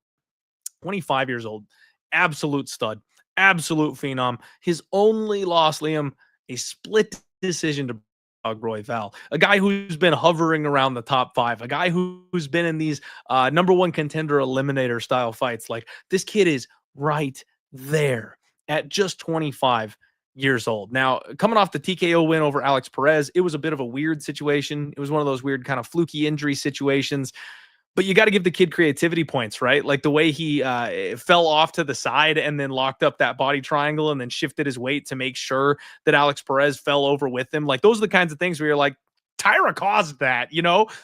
25 years old. Absolute stud. Absolute phenom. His only loss, Liam, a split decision to Royval, a guy who's been hovering around the top 5, a guy who's been in these number one contender eliminator style fights. Like, this kid is right there at just 25 years old. Now, coming off the TKO win over Alex Perez, it was a bit of a weird situation. It was one of those weird kind of fluky injury situations. But you got to give the kid creativity points, right? Like the way he fell off to the side and then locked up that body triangle and then shifted his weight to make sure that Alex Perez fell over with him. Like, those are the kinds of things where you're like, Taira caused that,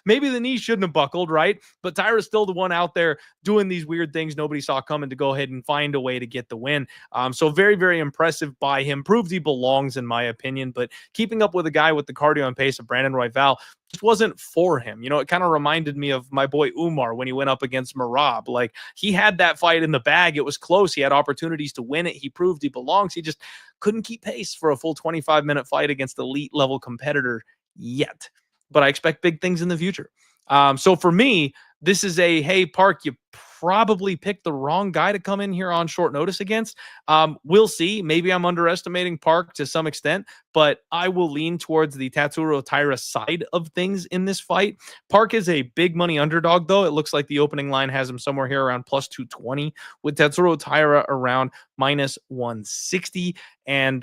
maybe the knee shouldn't have buckled, right? But Taira's still the one out there doing these weird things nobody saw coming to go ahead and find a way to get the win. So very, very impressive by him. Proved he belongs, in my opinion, but keeping up with a guy with the cardio and pace of Brandon Royval just wasn't for him. It kind of reminded me of my boy Umar when he went up against Marab. Like, he had that fight in the bag. It was close. He had opportunities to win it. He proved he belongs. He just couldn't keep pace for a full 25-minute fight against elite level competitor yet, but I expect big things in the future. So for me, this is hey, Park, you probably picked the wrong guy to come in here on short notice against. We'll see. Maybe I'm underestimating Park to some extent, but I will lean towards the Tatsuro Taira side of things in this fight. Park is a big money underdog, though. It looks like the opening line has him somewhere here around plus 220, with Tatsuro Taira around minus 160. And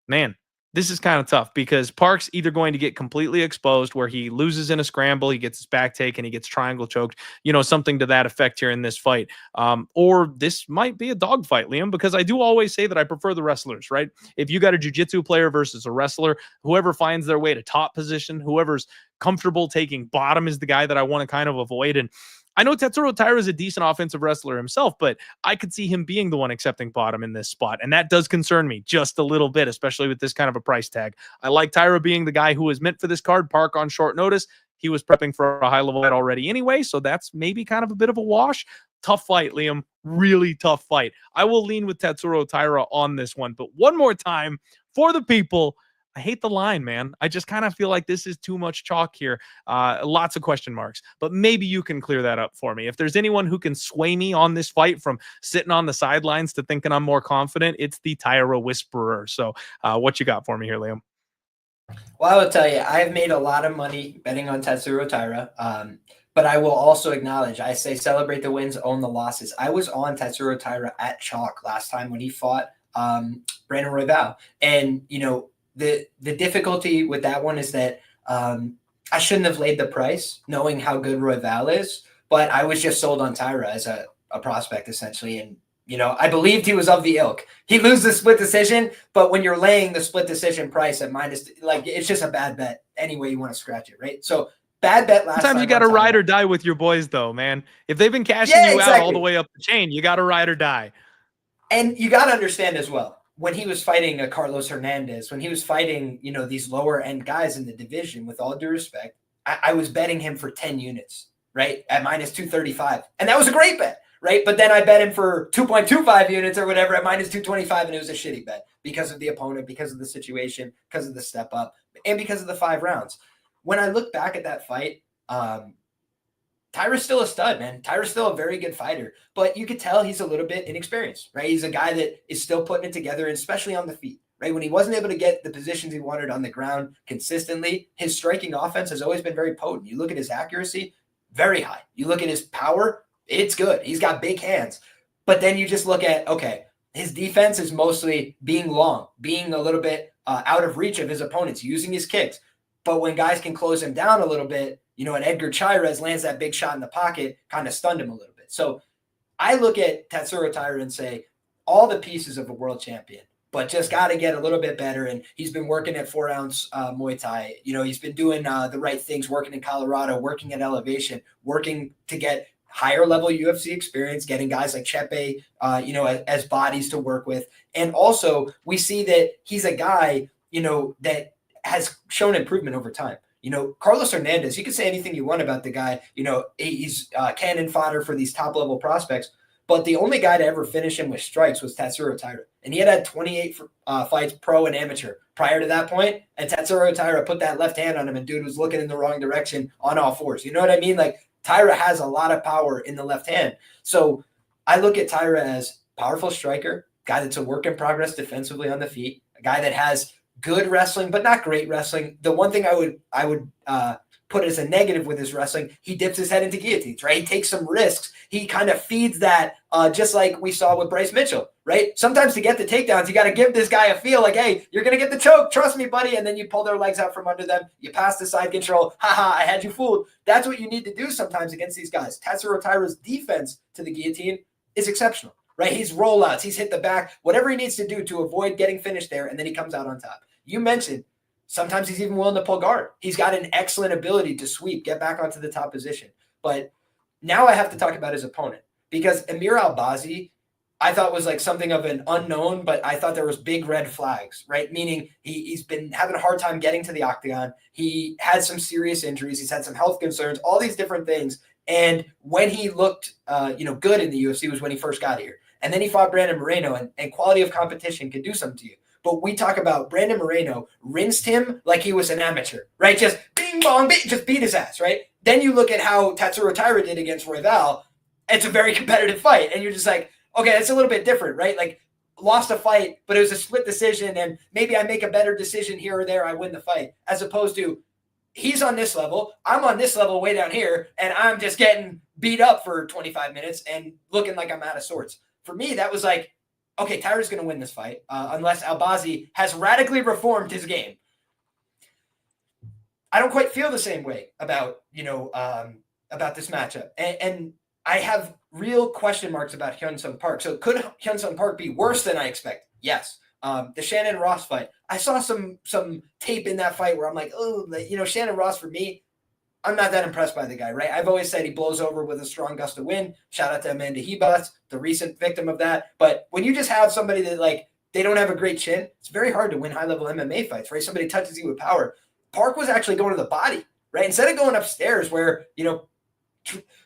man, this is kind of tough because Park's either going to get completely exposed where he loses in a scramble, he gets his back taken, he gets triangle choked, something to that effect here in this fight. Or this might be a dogfight, Liam, because I do always say that I prefer the wrestlers, right? If you got a jiu-jitsu player versus a wrestler, whoever finds their way to top position, whoever's comfortable taking bottom is the guy that I want to kind of avoid. And I know Tatsuro Taira is a decent offensive wrestler himself, but I could see him being the one accepting bottom in this spot. And that does concern me just a little bit, especially with this kind of a price tag. I like Taira being the guy who was meant for this card. Park on short notice. He was prepping for a high level fight already anyway, so that's maybe kind of a bit of a wash. Tough fight, Liam. Really tough fight. I will lean with Tatsuro Taira on this one. But one more time for the people, I hate the line, man. I just kind of feel like this is too much chalk here. Lots of question marks, but maybe you can clear that up for me. If there's anyone who can sway me on this fight from sitting on the sidelines to thinking I'm more confident, it's the Taira whisperer. So what you got for me here, Liam? Well, I will tell you, I've made a lot of money betting on Tatsuro Taira. But I will also acknowledge, I say celebrate the wins, own the losses. I was on Tatsuro Taira at chalk last time when he fought Brener Rafael. And, you know, the difficulty with that one is that I shouldn't have laid the price knowing how good Rafael is, but I was just sold on Taira as a prospect essentially. And, you know, I believed he was of the ilk. He loses the split decision, but when you're laying the split decision price at minus, like, it's just a bad bet any way you want to scratch it, right? So bad bet last time. Sometimes you got to ride or die with your boys, though, man. If they've been cashing you out all the way up the chain, you got to ride or die. And you got to understand as well, when he was fighting a Carlos Hernandez, when he was fighting, you know, these lower end guys in the division, with all due respect, I was betting him for 10 units, right? At minus 235. And that was a great bet, right? But then I bet him for 2.25 units or whatever at minus 225. And it was a shitty bet because of the opponent, because of the situation, because of the step up, and because of the 5 rounds. When I look back at that fight, Taira's still a stud, man. Taira's still a very good fighter, but you could tell he's a little bit inexperienced, right? He's a guy that is still putting it together, and especially on the feet, right? When he wasn't able to get the positions he wanted on the ground consistently, his striking offense has always been very potent. You look at his accuracy, very high. You look at his power, it's good. He's got big hands. But then you just look at, okay, his defense is mostly being long, being a little bit out of reach of his opponents, using his kicks. But when guys can close him down a little bit, you know, and Edgar Chairez lands that big shot in the pocket, kind of stunned him a little bit. So I look at Tatsuro Taira and say, all the pieces of a world champion, but just got to get a little bit better. And he's been working at 4-ounce Muay Thai. You know, he's been doing the right things, working in Colorado, working at elevation, working to get higher level UFC experience, getting guys like Chepe, you know, as bodies to work with. And also we see that he's a guy, you know, that has shown improvement over time. You know, Carlos Hernandez, you can say anything you want about the guy. You know, he's cannon fodder for these top-level prospects. But the only guy to ever finish him with strikes was Tatsuro Taira. And he had 28 fights pro and amateur prior to that point. And Tatsuro Taira put that left hand on him, and dude was looking in the wrong direction on all fours. You know what I mean? Like, Taira has a lot of power in the left hand. So I look at Taira as powerful striker, guy that's a work in progress defensively on the feet, a guy that has good wrestling, but not great wrestling. The one thing I would put as a negative with his wrestling, he dips his head into guillotines, right? He takes some risks. He kind of feeds that, just like we saw with Bryce Mitchell, right? Sometimes to get the takedowns, you got to give this guy a feel like, hey, you're going to get the choke. Trust me, buddy. And then you pull their legs out from under them. You pass the side control. Haha, I had you fooled. That's what you need to do sometimes against these guys. Tatsuro Taira's defense to the guillotine is exceptional, right? He's rollouts. He's hit the back, whatever he needs to do to avoid getting finished there. And then he comes out on top. You mentioned sometimes he's even willing to pull guard. He's got an excellent ability to sweep, get back onto the top position. But now I have to talk about his opponent, because Amir Albazi, I thought was like something of an unknown, but I thought there was big red flags, right? Meaning he's been having a hard time getting to the octagon. He had some serious injuries. He's had some health concerns, all these different things. And when he looked, good in the UFC was when he first got here. And then he fought Brandon Moreno, and quality of competition can do something to you. But we talk about Brandon Moreno rinsed him like he was an amateur, right? Just bing, bong, bing, just beat his ass, right? Then you look at how Tatsuro Taira did against Rafael. It's a very competitive fight. And you're just like, okay, that's a little bit different, right? Like, lost a fight, but it was a split decision, and maybe I make a better decision here or there, I win the fight. As opposed to, he's on this level, I'm on this level way down here, and I'm just getting beat up for 25 minutes and looking like I'm out of sorts. For me, that was like, okay, Taira's going to win this fight unless Albazi has radically reformed his game. I don't quite feel the same way about this matchup. And I have real question marks about Hyun-sung Park. So could Hyun-sung Park be worse than I expect? Yes. The Shannon Ross fight, I saw some tape in that fight where I'm like, oh, Shannon Ross, for me, I'm not that impressed by the guy, right? I've always said he blows over with a strong gust of wind. Shout out to Amanda Hebas, the recent victim of that. But when you just have somebody that, like, they don't have a great chin, it's very hard to win high-level MMA fights, right? Somebody touches you with power. Park was actually going to the body, right? Instead of going upstairs where,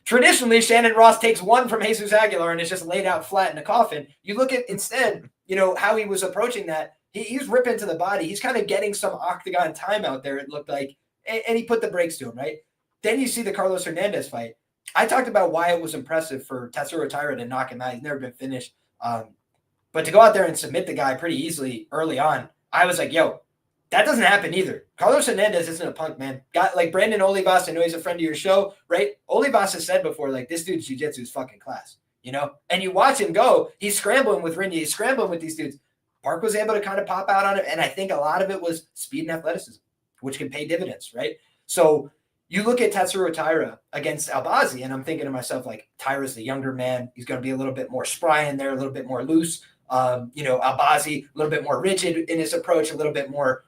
traditionally Shannon Ross takes one from Jesus Aguilar and is just laid out flat in a coffin. You look at instead, how he was approaching that. He's ripping to the body. He's kind of getting some octagon time out there, it looked like, and he put the brakes to him, right? Then you see the Carlos Hernandez fight. I talked about why it was impressive for Tatsuro Taira to knock him out. He's never been finished. But to go out there and submit the guy pretty easily early on, I was like, yo, that doesn't happen either. Carlos Hernandez isn't a punk, man. Got like Brandon Olivas, I know he's a friend of your show, right? Olivas has said before, like, this dude's jiu-jitsu is fucking class, you know? And you watch him go, he's scrambling with Rinya, he's scrambling with these dudes. Park was able to kind of pop out on it, and I think a lot of it was speed and athleticism, which can pay dividends, right? So you look at Tatsuro Taira against Albazi, and I'm thinking to myself, like, Taira's the younger man. He's going to be a little bit more spry in there, a little bit more loose. Albazi, a little bit more rigid in his approach, a little bit more,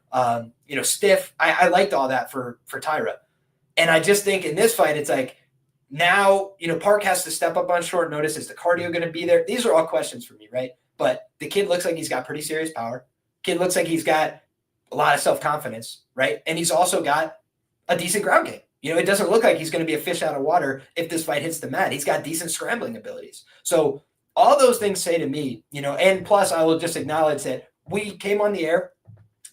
stiff. I liked all that for Taira. And I just think in this fight, it's like now, Park has to step up on short notice. Is the cardio going to be there? These are all questions for me, right? But the kid looks like he's got pretty serious power. Kid looks like he's got a lot of self-confidence, right? And he's also got a decent ground game. It doesn't look like he's going to be a fish out of water if this fight hits the mat. He's got decent scrambling abilities. So all those things say to me, and plus I will just acknowledge that we came on the air,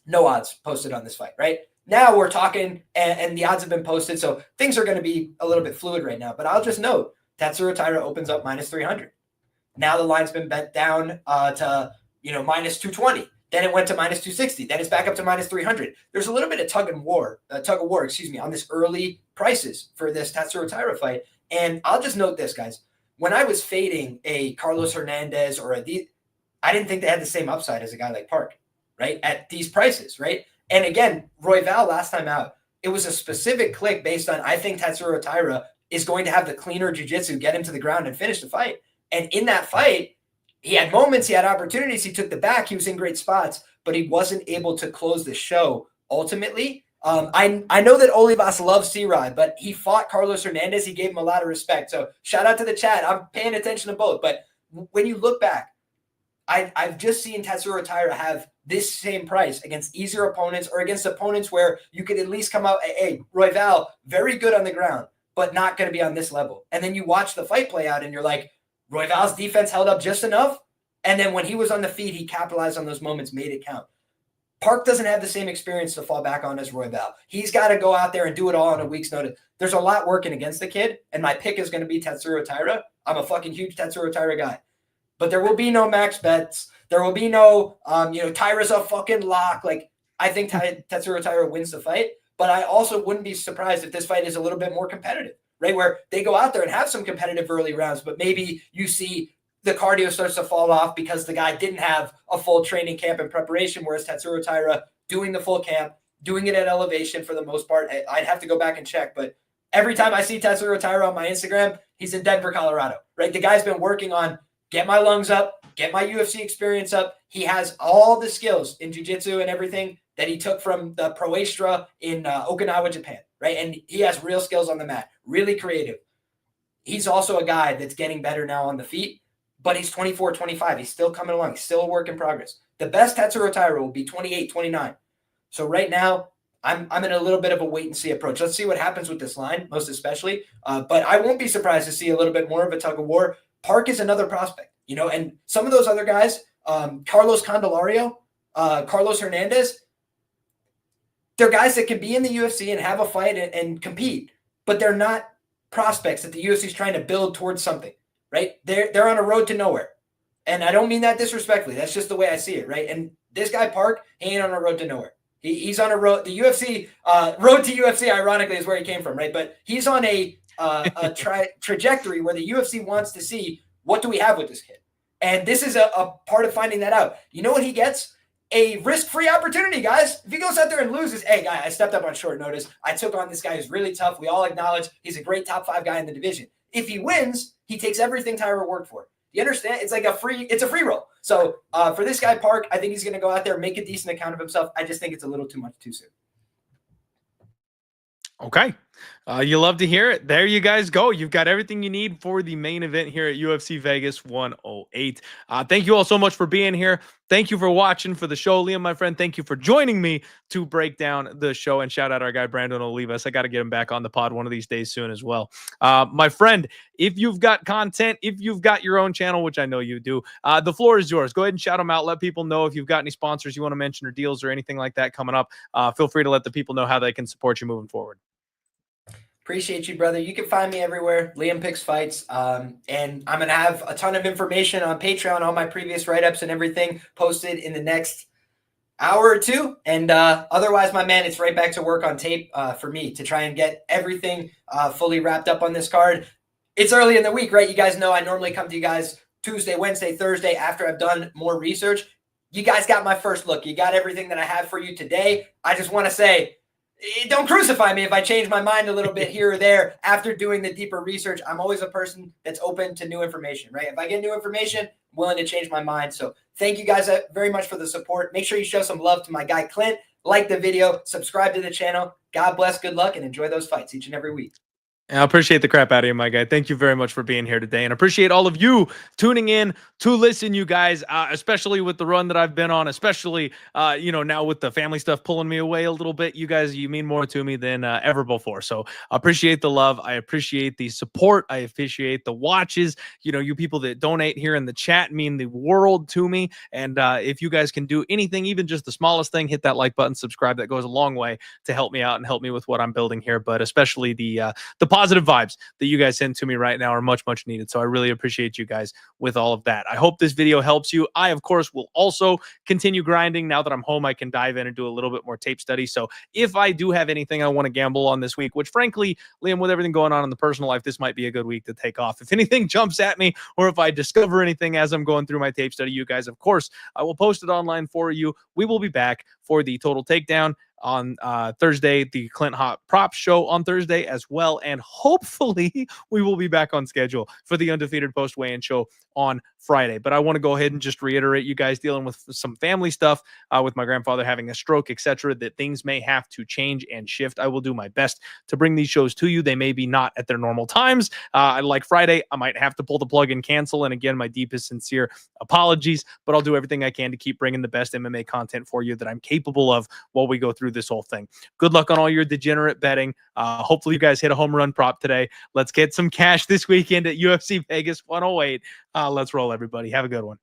no odds posted on this fight, right? Now we're talking and the odds have been posted. So things are going to be a little bit fluid right now, but I'll just note Tatsuro Taira opens up minus 300. Now the line's been bent down to, minus 220. Then it went to minus 260. Then it's back up to minus 300. There's a little bit of tug of war, on this early prices for this Tatsuro Taira fight. And I'll just note this, guys. When I was fading a Carlos Hernandez I didn't think they had the same upside as a guy like Park, right? At these prices, right? And again, Royval last time out, it was a specific click based on, I think Tatsuro Taira is going to have the cleaner jiu-jitsu, get him to the ground and finish the fight. And in that fight, he had moments, he had opportunities, he took the back, he was in great spots, but he wasn't able to close the show ultimately. I know that Olivas loves C-Rod, but he fought Carlos Hernandez. He gave him a lot of respect. So shout out to the chat. I'm paying attention to both. But when you look back, I've just seen Tatsuro Taira have this same price against easier opponents or against opponents where you could at least come out, hey, Royval, very good on the ground, but not going to be on this level. And then you watch the fight play out and you're like, Royval's defense held up just enough. And then when he was on the feet, he capitalized on those moments, made it count. Park doesn't have the same experience to fall back on as Royval. He's got to go out there and do it all on a week's notice. There's a lot working against the kid, and my pick is going to be Tatsuro Taira. I'm a fucking huge Tatsuro Taira guy. But there will be no max bets. There will be no, Taira's a fucking lock. Like, I think Tatsuro Taira wins the fight, but I also wouldn't be surprised if this fight is a little bit more competitive, right? Where they go out there and have some competitive early rounds, but maybe you see the cardio starts to fall off because the guy didn't have a full training camp and preparation, whereas Tatsuro Taira doing the full camp, doing it at elevation for the most part. I'd have to go back and check, but every time I see Tatsuro Taira on my Instagram, he's in Denver, Colorado, right? The guy's been working on get my lungs up, get my UFC experience up. He has all the skills in jiu-jitsu and everything that he took from the Pro Astra in Okinawa, Japan, right? And he has real skills on the mat, really creative. He's also a guy that's getting better now on the feet. But he's 24, 25. He's still coming along. He's still a work in progress. The best Tatsuro Taira will be 28, 29. So right now, I'm in a little bit of a wait-and-see approach. Let's see what happens with this line, most especially. But I won't be surprised to see a little bit more of a tug-of-war. Park is another prospect, and some of those other guys, Carlos Candelario, Carlos Hernandez, they're guys that can be in the UFC and have a fight and compete, but they're not prospects that the UFC is trying to build towards something. Right? They're on a road to nowhere. And I don't mean that disrespectfully. That's just the way I see it, right? And this guy, Park, he ain't on a road to nowhere. He's on a road. The UFC, road to UFC, ironically, is where he came from, right? But he's on a trajectory where the UFC wants to see, what do we have with this kid? And this is a part of finding that out. You know what he gets? A risk-free opportunity, guys. If he goes out there and loses, hey, guy, I stepped up on short notice. I took on this guy who's really tough. We all acknowledge he's a great top 5 guy in the division. If he wins, he takes everything Taira worked for. You understand? It's like a free roll. So for this guy, Park, I think he's going to go out there, make a decent account of himself. I just think it's a little too much too soon. Okay. You love to hear it. There you guys go. You've got everything you need for the main event here at UFC Vegas 108. Thank you all so much for being here. Thank you for watching for the show. Liam, my friend, thank you for joining me to break down the show, and shout out our guy, Brandon Olivas. I got to get him back on the pod one of these days soon as well. My friend, if you've got content, if you've got your own channel, which I know you do, the floor is yours. Go ahead and shout them out. Let people know if you've got any sponsors you want to mention or deals or anything like that coming up. Feel free to let the people know how they can support you moving forward. Appreciate you, brother. You can find me everywhere. Liam Picks Fights. And I'm going to have a ton of information on Patreon, all my previous write-ups and everything posted in the next hour or two. And otherwise, my man, it's right back to work on tape for me to try and get everything fully wrapped up on this card. It's early in the week, right? You guys know I normally come to you guys Tuesday, Wednesday, Thursday after I've done more research. You guys got my first look. You got everything that I have for you today. I just want to say, don't crucify me if I change my mind a little bit here or there after doing the deeper research. I'm always a person that's open to new information, right? If I get new information, I'm willing to change my mind. So thank you guys very much for the support. Make sure you show some love to my guy, Clint. Like the video, subscribe to the channel. God bless, good luck, and enjoy those fights each and every week. I appreciate the crap out of you, my guy. Thank you very much for being here today, and appreciate all of you tuning in to listen, you guys, especially with the run that I've been on, especially, now with the family stuff pulling me away a little bit. You guys, you mean more to me than ever before. So I appreciate the love. I appreciate the support. I appreciate the watches. You people that donate here in the chat mean the world to me. And if you guys can do anything, even just the smallest thing, hit that like button, subscribe. That goes a long way to help me out and help me with what I'm building here. But especially the positive vibes that you guys send to me right now are much, much needed. So I really appreciate you guys with all of that. I hope this video helps you. I, of course, will also continue grinding. Now that I'm home, I can dive in and do a little bit more tape study. So if I do have anything I want to gamble on this week, which frankly, Liam, with everything going on in the personal life, this might be a good week to take off. If anything jumps at me, or if I discover anything as I'm going through my tape study, you guys, of course, I will post it online for you. We will be back for the Total Takedown on Thursday, the Clint Hot Prop Show on Thursday as well, and hopefully we will be back on schedule for the Undefeated Post Weigh-In Show on Friday. But I want to go ahead and just reiterate, you guys dealing with some family stuff, with my grandfather having a stroke, etc., that things may have to change and shift. I will do my best to bring these shows to you. They may be not at their normal times. Like Friday, I might have to pull the plug and cancel. And again, my deepest sincere apologies, but I'll do everything I can to keep bringing the best MMA content for you that I'm capable of while we go through this whole thing. Good luck on all your degenerate betting. Hopefully you guys hit a home run prop today. Let's get some cash this weekend at UFC Vegas 108. Let's roll, everybody. Have a good one.